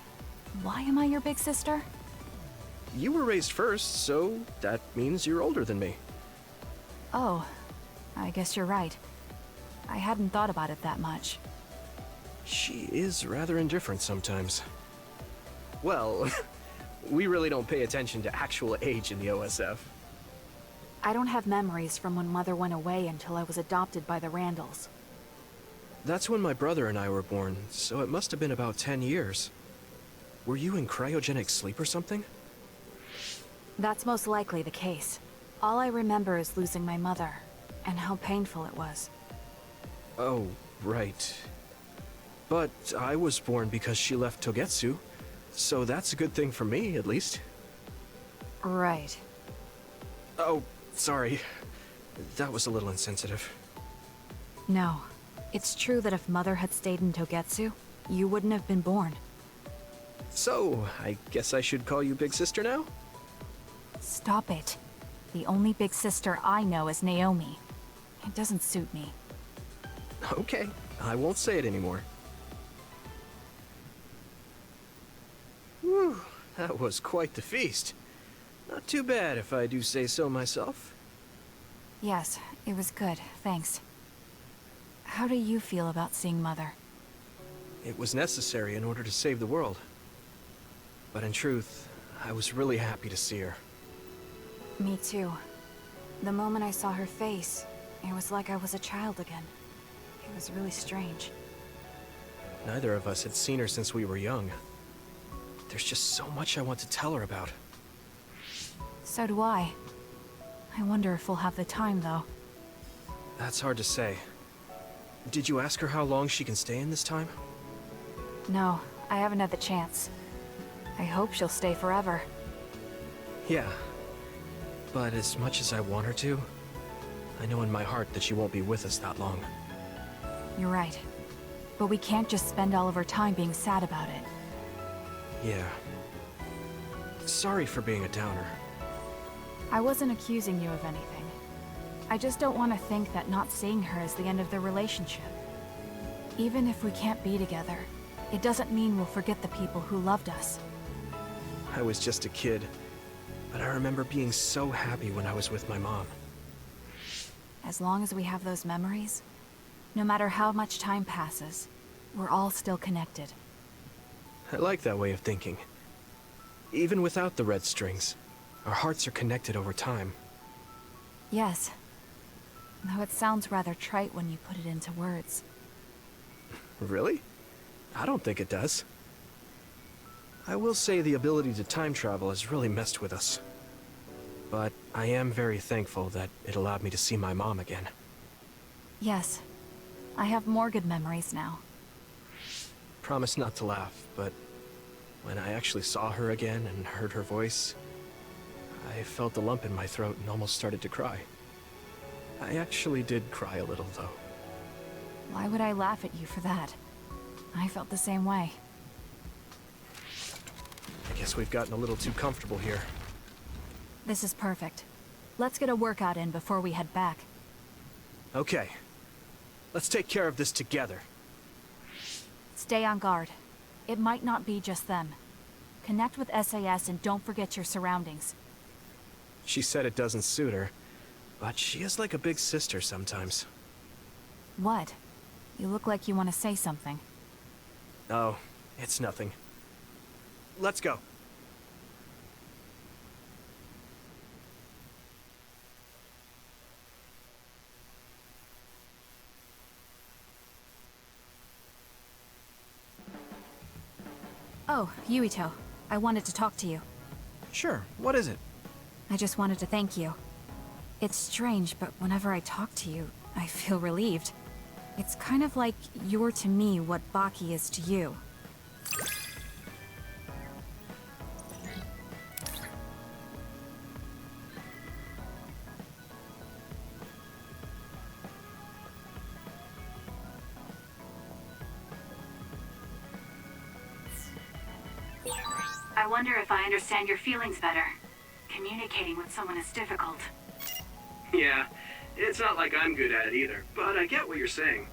Why am I your big sister? You were raised first, so that means you're older than me. Oh. I guess you're right. I hadn't thought about it that much. She is rather indifferent sometimes. Well, we really don't pay attention to actual age in the OSF. I don't have memories from when Mother went away until I was adopted by the Randalls. That's when my brother and I were born, so it must have been about 10 years. Were you in cryogenic sleep or something? That's most likely the case. All I remember is losing my mother, and how painful it was. Oh, right. But I was born because she left Togetsu, so that's a good thing for me, at least. Right. Oh, sorry. That was a little insensitive. No. It's true that if Mother had stayed in Togetsu, you wouldn't have been born. So, I guess I should call you Big Sister now? Stop it. The only big sister I know is Naomi. It doesn't suit me. Okay, I won't say it anymore. Whew, that was quite the feast. Not too bad if I do say so myself. Yes, it was good, thanks. How do you feel about seeing Mother? It was necessary in order to save the world. But in truth, I was really happy to see her. Me too. The moment I saw her face, it was like I was a child again. It was really strange. Neither of us had seen her since we were young. There's just so much I want to tell her about. So do I. I wonder if we'll have the time, though. That's hard to say. Did you ask her how long she can stay in this time? No, I haven't had the chance. I hope she'll stay forever. Yeah. But as much as I want her to, I know in my heart that she won't be with us that long. You're right. But we can't just spend all of our time being sad about it. Yeah. Sorry for being a downer. I wasn't accusing you of anything. I just don't want to think that not seeing her is the end of the relationship. Even if we can't be together, it doesn't mean we'll forget the people who loved us. I was just a kid, but I remember being so happy when I was with my mom. As long as we have those memories, no matter how much time passes, we're all still connected. I like that way of thinking. Even without the red strings, our hearts are connected over time. Yes. Though it sounds rather trite when you put it into words. Really? I don't think it does. I will say the ability to time travel has really messed with us. But I am very thankful that it allowed me to see my mom again. Yes. I have more good memories now. Promise not to laugh, but when I actually saw her again and heard her voice, I felt a lump in my throat and almost started to cry. I actually did cry a little, though. Why would I laugh at you for that? I felt the same way. I guess we've gotten a little too comfortable here. This is perfect. Let's get a workout in before we head back. Okay. Let's take care of this together. Stay on guard. It might not be just them. Connect with SAS and don't forget your surroundings. She said it doesn't suit her, but she is like a big sister sometimes. What? You look like you want to say something. Oh, it's nothing. Let's go. Oh, Yuito. I wanted to talk to you. Sure, what is it? I just wanted to thank you. It's strange, but whenever I talk to you, I feel relieved. It's kind of like you're to me what Baki is to you. I wonder if I understand your feelings better. Communicating with someone is difficult. Yeah, it's not like I'm good at it either, but I get what you're saying.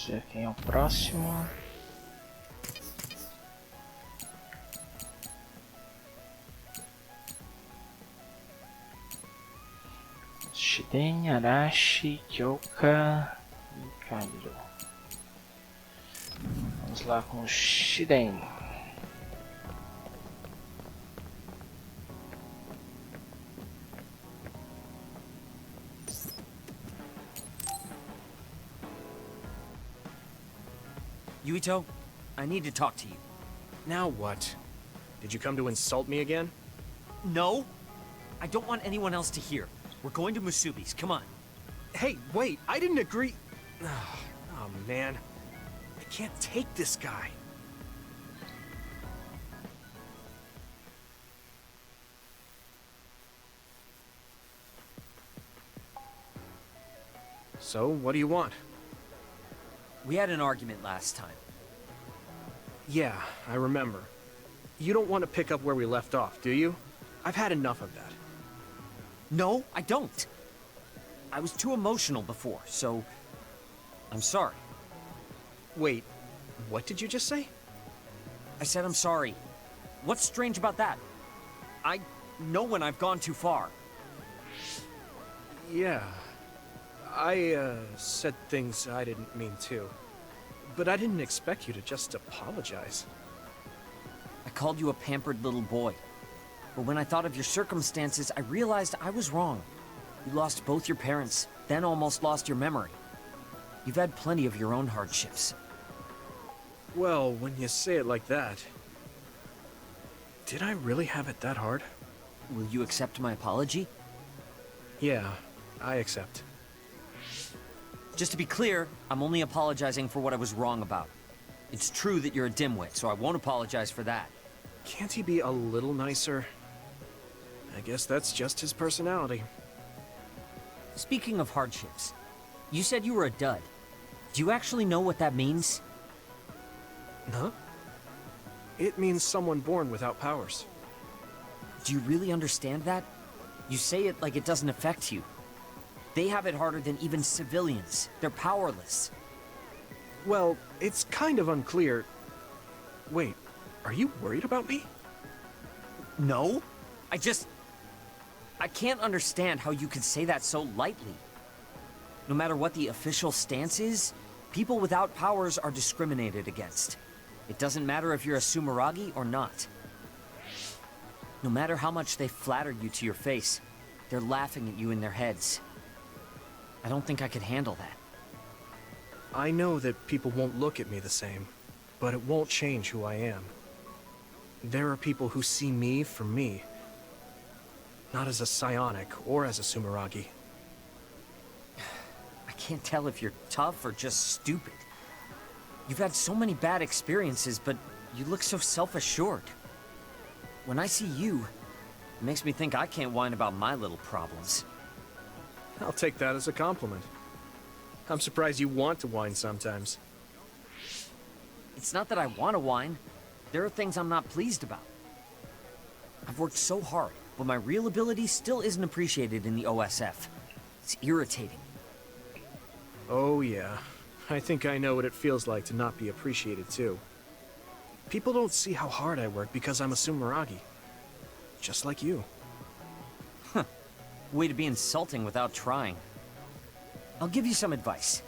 Vamos ver quem é o próximo. Shiden, Arashi, Kyoka e Kairo. Vamos lá com o Shiden. Yuito, I need to talk to you. Now what? Did you come to insult me again? No. I don't want anyone else to hear. We're going to Musubi's, come on. Hey, wait, I didn't agree. Oh, man. I can't take this guy. So, what do you want? We had an argument last time. Yeah, I remember. You don't want to pick up where we left off, do you? I've had enough of that. No, I don't. I was too emotional before, so... I'm sorry. Wait, what did you just say? I said I'm sorry. What's strange about that? I know when I've gone too far. Yeah. I said things I didn't mean to. But I didn't expect you to just apologize. I called you a pampered little boy. But when I thought of your circumstances, I realized I was wrong. You lost both your parents, then almost lost your memory. You've had plenty of your own hardships. Well, when you say it like that... Did I really have it that hard? Will you accept my apology? Yeah, I accept. Just to be clear, I'm only apologizing for what I was wrong about. It's true that you're a dimwit, so I won't apologize for that. Can't he be a little nicer? I guess that's just his personality. Speaking of hardships, you said you were a dud. Do you actually know what that means? Huh? It means someone born without powers. Do you really understand that? You say it like it doesn't affect you. They have it harder than even civilians. They're powerless. Well, it's kind of unclear. Wait, are you worried about me? No. I can't understand how you could say that so lightly. No matter what the official stance is, people without powers are discriminated against. It doesn't matter if you're a Sumeragi or not. No matter how much they flatter you to your face, they're laughing at you in their heads. I don't think I could handle that. I know that people won't look at me the same, but it won't change who I am. There are people who see me for me, not as a psionic or as a Sumeragi. I can't tell if you're tough or just stupid. You've had so many bad experiences, but you look so self-assured. When I see you, it makes me think I can't whine about my little problems. I'll take that as a compliment. I'm surprised you want to whine sometimes. It's not that I want to whine. There are things I'm not pleased about. I've worked so hard, but my real ability still isn't appreciated in the OSF. It's irritating. Oh yeah, I think I know what it feels like to not be appreciated too. People don't see how hard I work because I'm a Sumeragi. Just like you. Huh. Way to be insulting without trying. I'll give you some advice.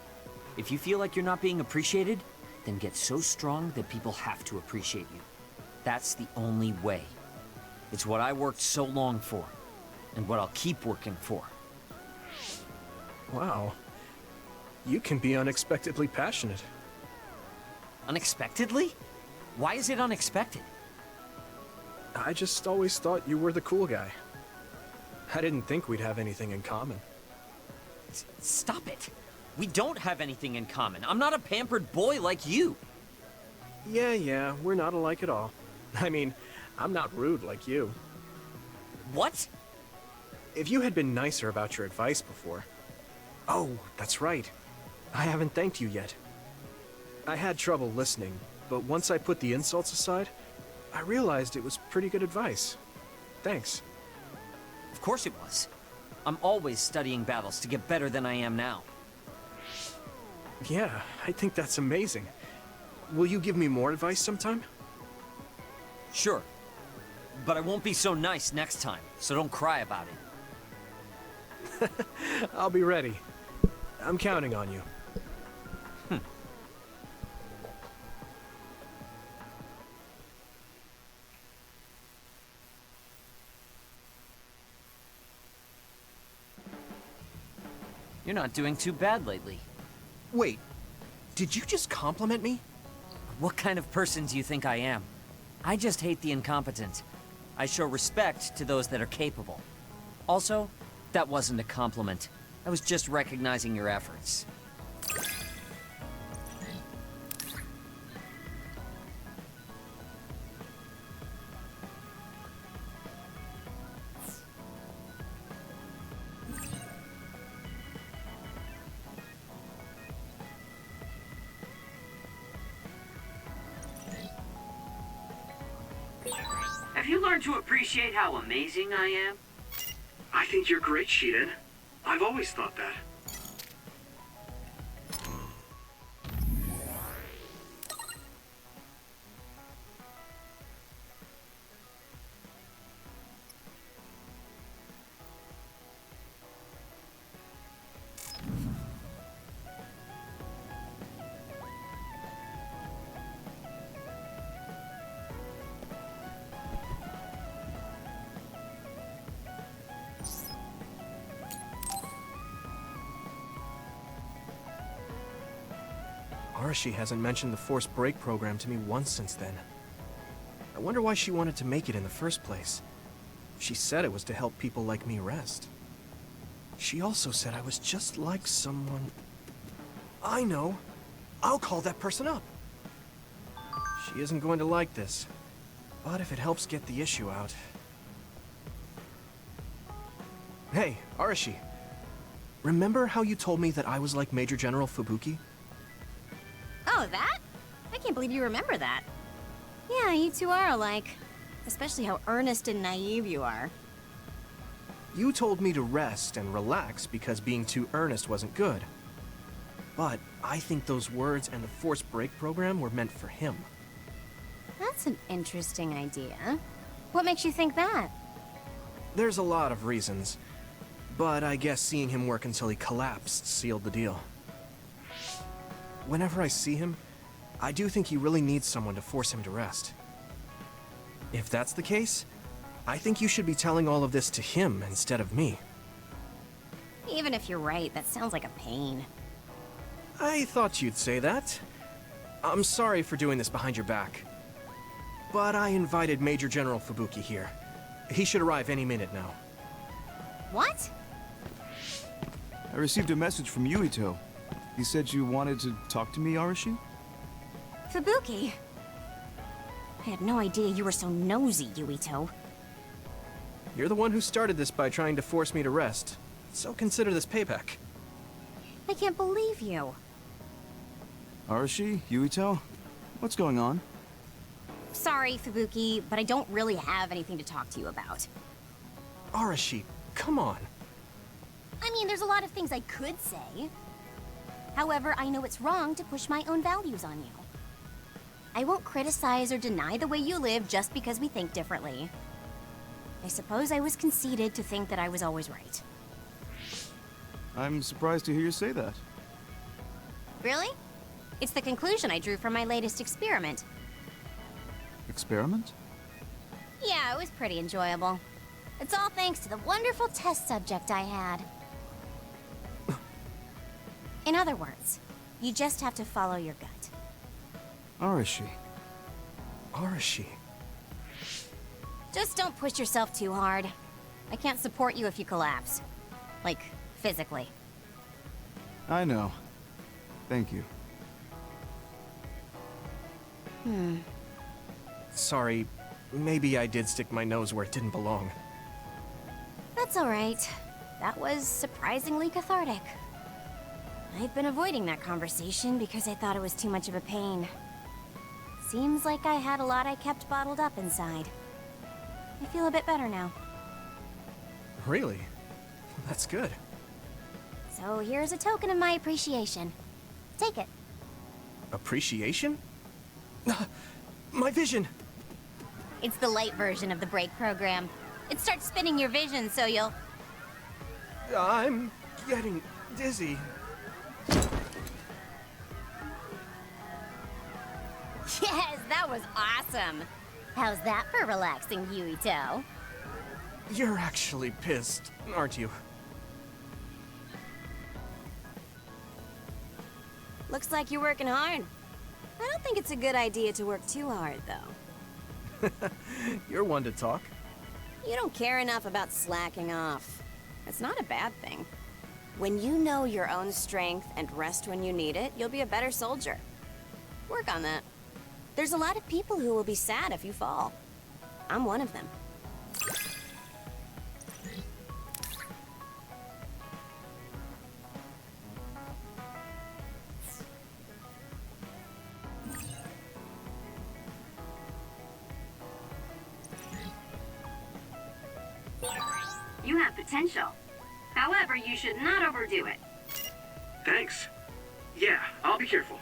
If you feel like you're not being appreciated, then get so strong that people have to appreciate you. That's the only way. It's what I worked so long for, and what I'll keep working for. Wow. You can be unexpectedly passionate. Unexpectedly? Why is it unexpected? I just always thought you were the cool guy. I didn't think we'd have anything in common. Stop it. We don't have anything in common. I'm not a pampered boy like you. Yeah, we're not alike at all. I mean, I'm not rude like you. What? If you had been nicer about your advice before... Oh, that's right. I haven't thanked you yet. I had trouble listening, but once I put the insults aside, I realized it was pretty good advice. Thanks. Of course it was. I'm always studying battles to get better than I am now. Yeah, I think that's amazing. Will you give me more advice sometime? Sure. But I won't be so nice next time, so don't cry about it. I'll be ready. I'm counting on you. You're not doing too bad lately. Wait, did you just compliment me? What kind of person do you think I am? I just hate the incompetent. I show respect to those that are capable. Also, that wasn't a compliment. I was just recognizing your efforts. Have you learned to appreciate how amazing I am? I think you're great, Shiden. I've always thought that. Arashi hasn't mentioned the forced break program to me once since then. I wonder why she wanted to make it in the first place. She said it was to help people like me rest. She also said I was just like someone... I know! I'll call that person up! She isn't going to like this, but if it helps get the issue out... Hey, Arashi. Remember how you told me that I was like Major General Fubuki? Oh, that? I can't believe you remember that. Yeah, you two are alike. Especially how earnest and naive you are. You told me to rest and relax because being too earnest wasn't good. But I think those words and the forced break program were meant for him. That's an interesting idea. What makes you think that? There's a lot of reasons, but I guess seeing him work until he collapsed sealed the deal. Whenever I see him, I do think he really needs someone to force him to rest. If that's the case, I think you should be telling all of this to him instead of me. Even if you're right, that sounds like a pain. I thought you'd say that. I'm sorry for doing this behind your back. But I invited Major General Fubuki here. He should arrive any minute now. What? I received a message from Yuito. He said you wanted to talk to me, Arashi? Fubuki? I had no idea you were so nosy, Yuito. You're the one who started this by trying to force me to rest, so consider this payback. I can't believe you. Arashi? Yuito? What's going on? Sorry, Fubuki, but I don't really have anything to talk to you about. Arashi, come on. I mean, there's a lot of things I could say. However, I know it's wrong to push my own values on you. I won't criticize or deny the way you live just because we think differently. I suppose I was conceited to think that I was always right. I'm surprised to hear you say that. Really? It's the conclusion I drew from my latest experiment. Experiment? Yeah, it was pretty enjoyable. It's all thanks to the wonderful test subject I had. In other words, you just have to follow your gut. Arashi. Arashi. Just don't push yourself too hard. I can't support you if you collapse. Like, physically. I know. Thank you. Sorry, maybe I did stick my nose where it didn't belong. That's alright. That was surprisingly cathartic. I'd been avoiding that conversation because I thought it was too much of a pain. Seems like I had a lot I kept bottled up inside. I feel a bit better now. Really? That's good. So here's a token of my appreciation. Take it. Appreciation? My vision! It's the light version of the break program. It starts spinning your vision so you'll... I'm getting dizzy. Yes, that was awesome. How's that for relaxing, Yuito? You're actually pissed, aren't you? Looks like you're working hard. I don't think it's a good idea to work too hard, though. You're one to talk. You don't care enough about slacking off. It's not a bad thing. When you know your own strength and rest when you need it, you'll be a better soldier. Work on that. There's a lot of people who will be sad if you fall. I'm one of them. You have potential. However, you should not overdo it. Thanks. Yeah, I'll be careful.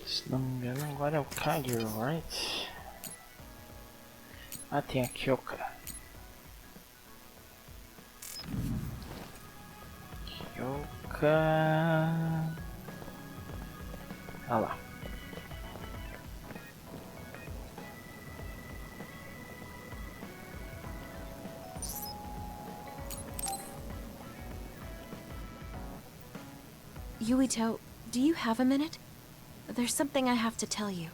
Se não me engano, agora é o Kagero, right? Ah, tem a Kyoka. Kyoka... Ah lá. Yuito, do you have a minute? There's something I have to tell you.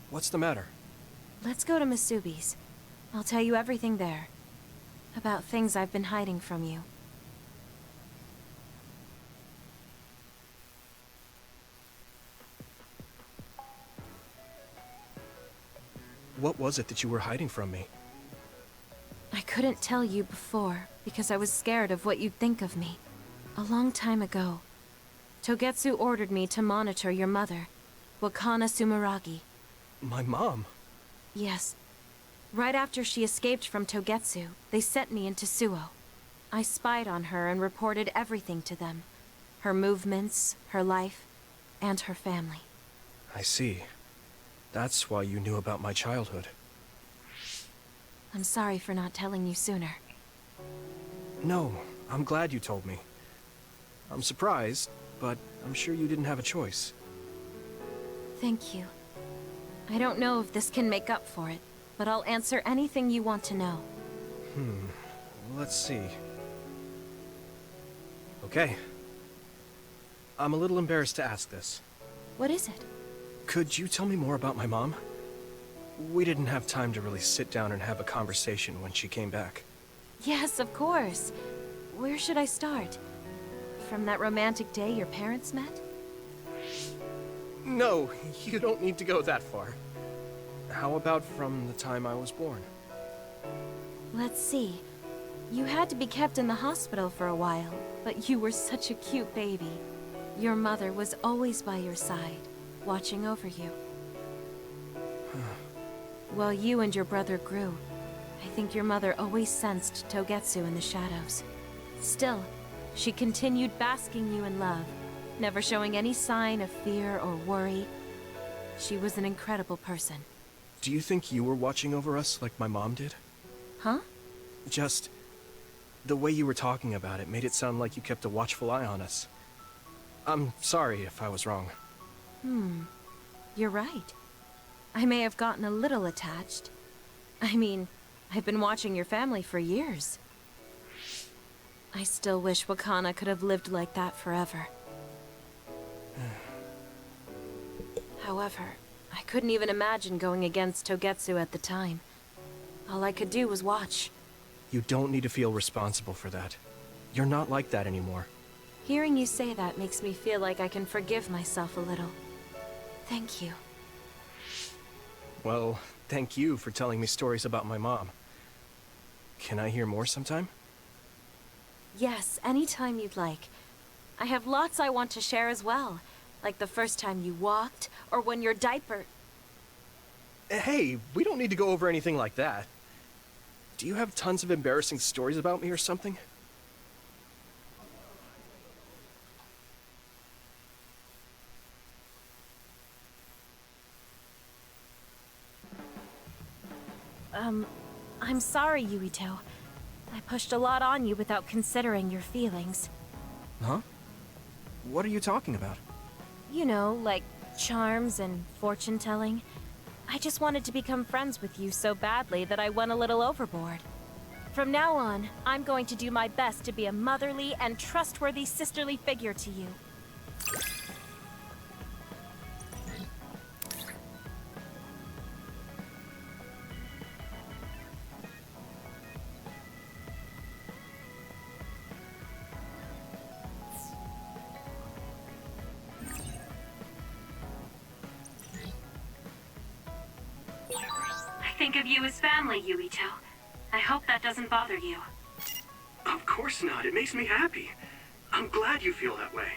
What's the matter? Let's go to Masubi's. I'll tell you everything there. About things I've been hiding from you. What was it that you were hiding from me? I couldn't tell you before, because I was scared of what you'd think of me. A long time ago, Togetsu ordered me to monitor your mother, Wakana Sumeragi. My mom? Yes. Right after she escaped from Togetsu, they sent me into Suo. I spied on her and reported everything to them. Her movements, her life, and her family. I see. That's why you knew about my childhood. I'm sorry for not telling you sooner. No, I'm glad you told me. I'm surprised, but I'm sure you didn't have a choice. Thank you. I don't know if this can make up for it, but I'll answer anything you want to know. Let's see. Okay. I'm a little embarrassed to ask this. What is it? Could you tell me more about my mom? We didn't have time to really sit down and have a conversation when she came back. Yes, of course. Where should I start? From that romantic day your parents met? No, you don't need to go that far. How about from the time I was born? Let's see. You had to be kept in the hospital for a while, but you were such a cute baby. Your mother was always by your side, watching over you. While you and your brother grew, I think your mother always sensed Togetsu in the shadows. Still, she continued basking you in love, never showing any sign of fear or worry. She was an incredible person. Do you think you were watching over us like my mom did? Huh? Just... the way you were talking about it made it sound like you kept a watchful eye on us. I'm sorry if I was wrong. You're right. I may have gotten a little attached. I mean, I've been watching your family for years. I still wish Wakana could have lived like that forever. However, I couldn't even imagine going against Togetsu at the time. All I could do was watch. You don't need to feel responsible for that. You're not like that anymore. Hearing you say that makes me feel like I can forgive myself a little. Thank you. Well, thank you for telling me stories about my mom. Can I hear more sometime? Yes, anytime you'd like. I have lots I want to share as well. Like the first time you walked, or when your diaper... Hey, we don't need to go over anything like that. Do you have tons of embarrassing stories about me or something? I'm sorry, Yuito. I pushed a lot on you without considering your feelings. Huh? What are you talking about? You know, like charms and fortune-telling. I just wanted to become friends with you so badly that I went a little overboard. From now on, I'm going to do my best to be a motherly and trustworthy sisterly figure to you. I think of you as family, Yuito. I hope that doesn't bother you. Of course not. It makes me happy. I'm glad you feel that way.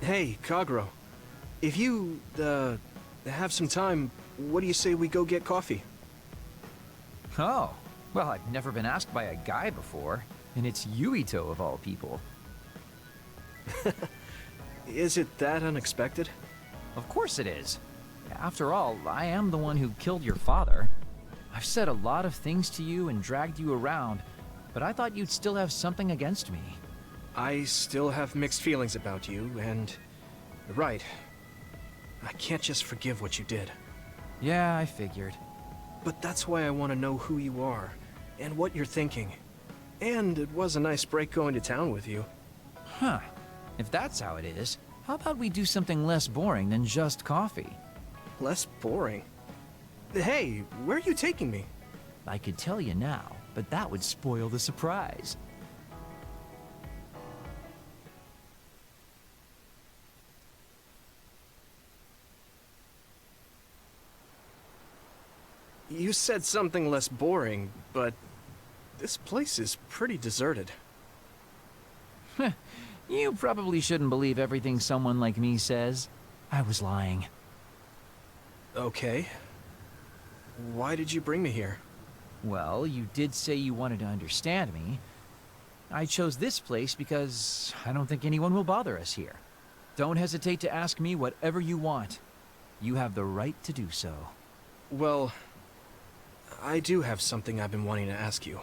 Hey, Kagero. If you, have some time, what do you say we go get coffee? Oh, well, I've never been asked by a guy before, and it's Yuito of all people. Is it that unexpected? Of course it is. After all, I am the one who killed your father. I've said a lot of things to you and dragged you around, but I thought you'd still have something against me. I still have mixed feelings about you, and... you're right. I can't just forgive what you did. Yeah, I figured. But that's why I want to know who you are, and what you're thinking. And it was a nice break going to town with you. Huh. If that's how it is, how about we do something less boring than just coffee? Less boring? Hey, where are you taking me? I could tell you now, but that would spoil the surprise. You said something less boring, but this place is pretty deserted. You probably shouldn't believe everything someone like me says. I was lying. Okay. Why did you bring me here? Well, you did say you wanted to understand me. I chose this place because I don't think anyone will bother us here. Don't hesitate to ask me whatever you want. You have the right to do so. Well, I do have something I've been wanting to ask you.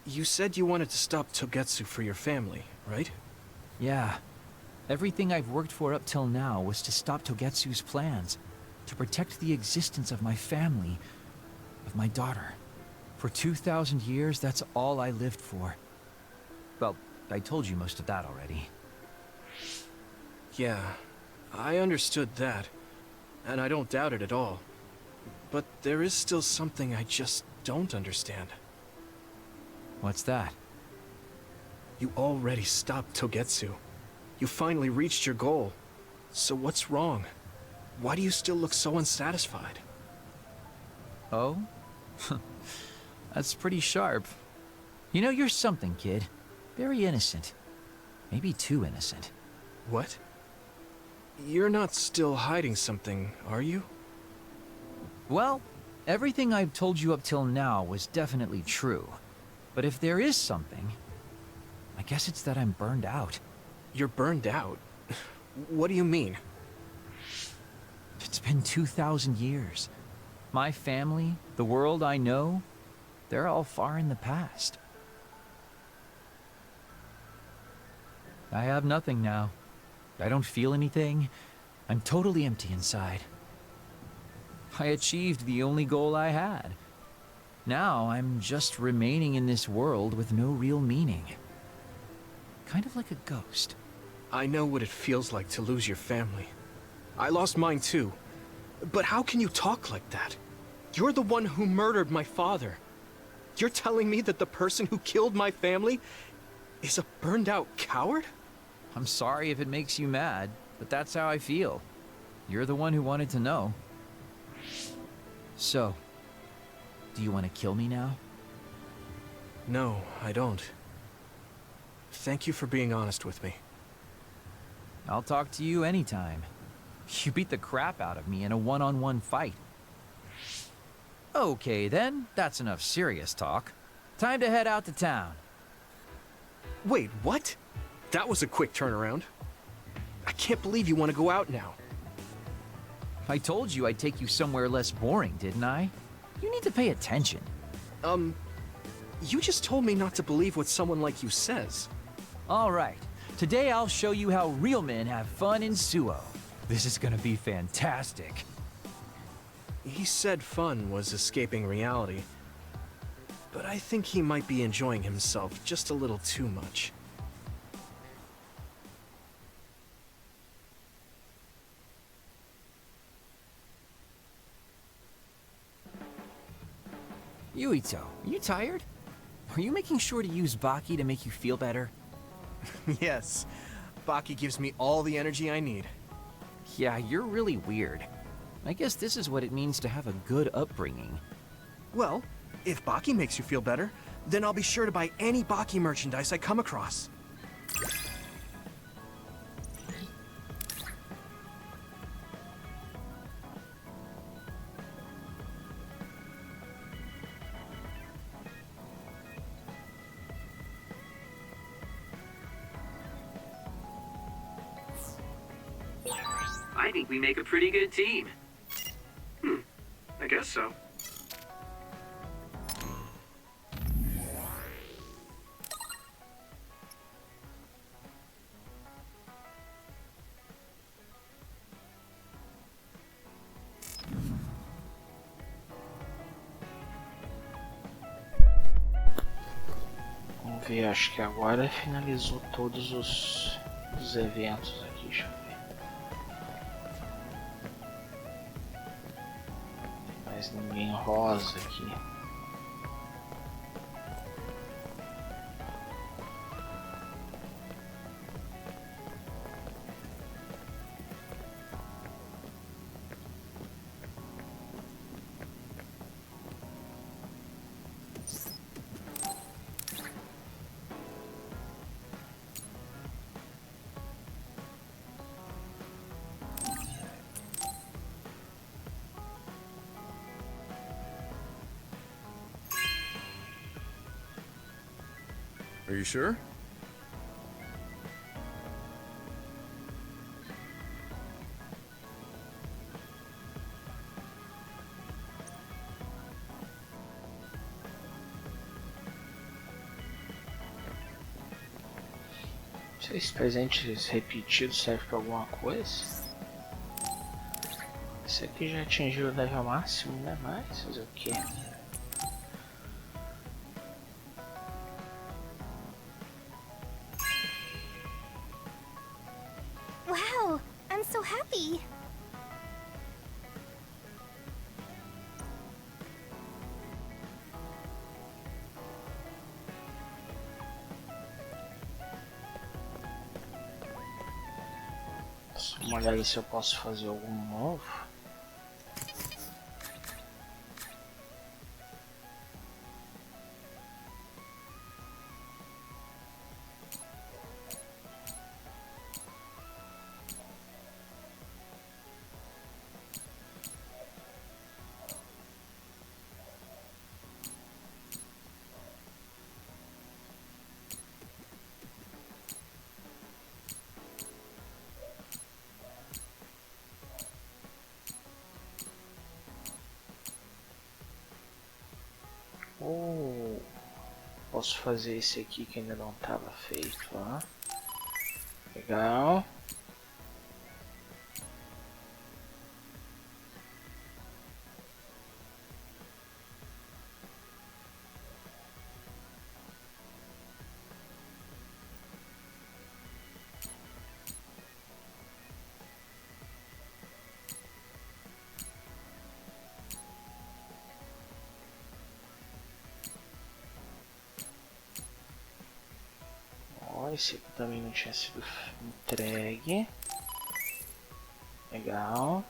You said you wanted to stop Togetsu for your family, right? Yeah. Everything I've worked for up till now was to stop Togetsu's plans, to protect the existence of my family, of my daughter. For 2,000 years, that's all I lived for. Well, I told you most of that already. Yeah, I understood that, and I don't doubt it at all. But there is still something I just don't understand. What's that? You already stopped Togetsu. You finally reached your goal. So what's wrong? Why do you still look so unsatisfied? Oh? That's pretty sharp. You know, you're something, kid. Very innocent. Maybe too innocent. What? You're not still hiding something, are you? Well, everything I've told you up till now was definitely true. But if there is something, I guess it's that I'm burned out. You're burned out? What do you mean? It's been 2,000 years. My family, the world I know, they're all far in the past. I have nothing now. I don't feel anything. I'm totally empty inside. I achieved the only goal I had. Now I'm just remaining in this world with no real meaning. Kind of like a ghost. I know what it feels like to lose your family. I lost mine too. But how can you talk like that? You're the one who murdered my father. You're telling me that the person who killed my family is a burned-out coward? I'm sorry if it makes you mad, but that's how I feel. You're the one who wanted to know. So, do you want to kill me now? No, I don't. Thank you for being honest with me. I'll talk to you anytime. You beat the crap out of me in a one-on-one fight. Okay then, that's enough serious talk. Time to head out to town. Wait, what? That was a quick turnaround. I can't believe you want to go out now. I told you I'd take you somewhere less boring, didn't I? You need to pay attention. You just told me not to believe what someone like you says. All right. Today I'll show you how real men have fun in Suo. This is gonna be fantastic. He said fun was escaping reality. But I think he might be enjoying himself just a little too much. Yuito, are you tired? Are you making sure to use Baki to make you feel better? Yes. Baki gives me all the energy I need. Yeah, you're really weird. I guess this is what it means to have a good upbringing. Well, if Baki makes you feel better, then I'll be sure to buy any Baki merchandise I come across. I think we make a pretty good team. I guess so. Vamos ver, acho que agora finalizou todos os eventos aqui, deixa eu ver. Mais ninguém rosa aqui. Are you sure? Esses presentes repetidos servem para alguma coisa? Esse aqui já atingiu o level máximo, né? Mas fazer o quê? Wow, I'm so happy. Só uma olhada se eu posso fazer algum novo. posso fazer esse aqui que ainda não estava feito, ó. Legal. Esse aqui também não tinha sido entregue. Legal.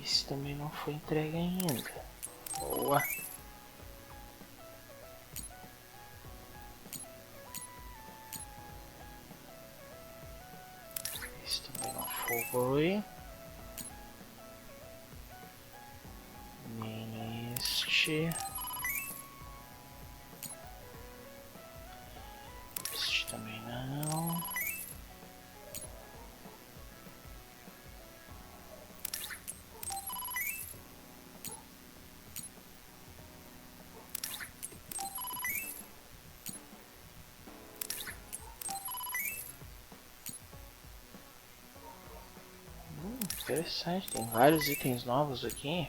Esse também não foi entregue ainda. Boa. Esse também não foi. Este também não. Interessante, tem vários itens novos aqui.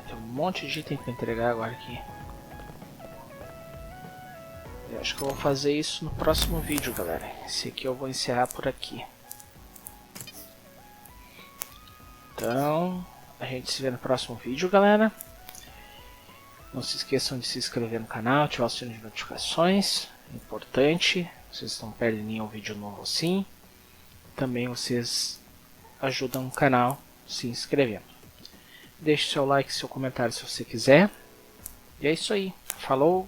Tem um monte de item para entregar agora aqui. Eu acho que eu vou fazer isso no próximo vídeo, galera. Esse aqui eu vou encerrar por aqui. Então, a gente se vê no próximo vídeo, galera. Não se esqueçam de se inscrever no canal, ativar o sino de notificações. É importante, vocês não perdem nenhum vídeo novo assim. Também vocês ajudam o canal se inscrevendo. Deixe seu like, seu comentário se você quiser. E é isso aí. Falou!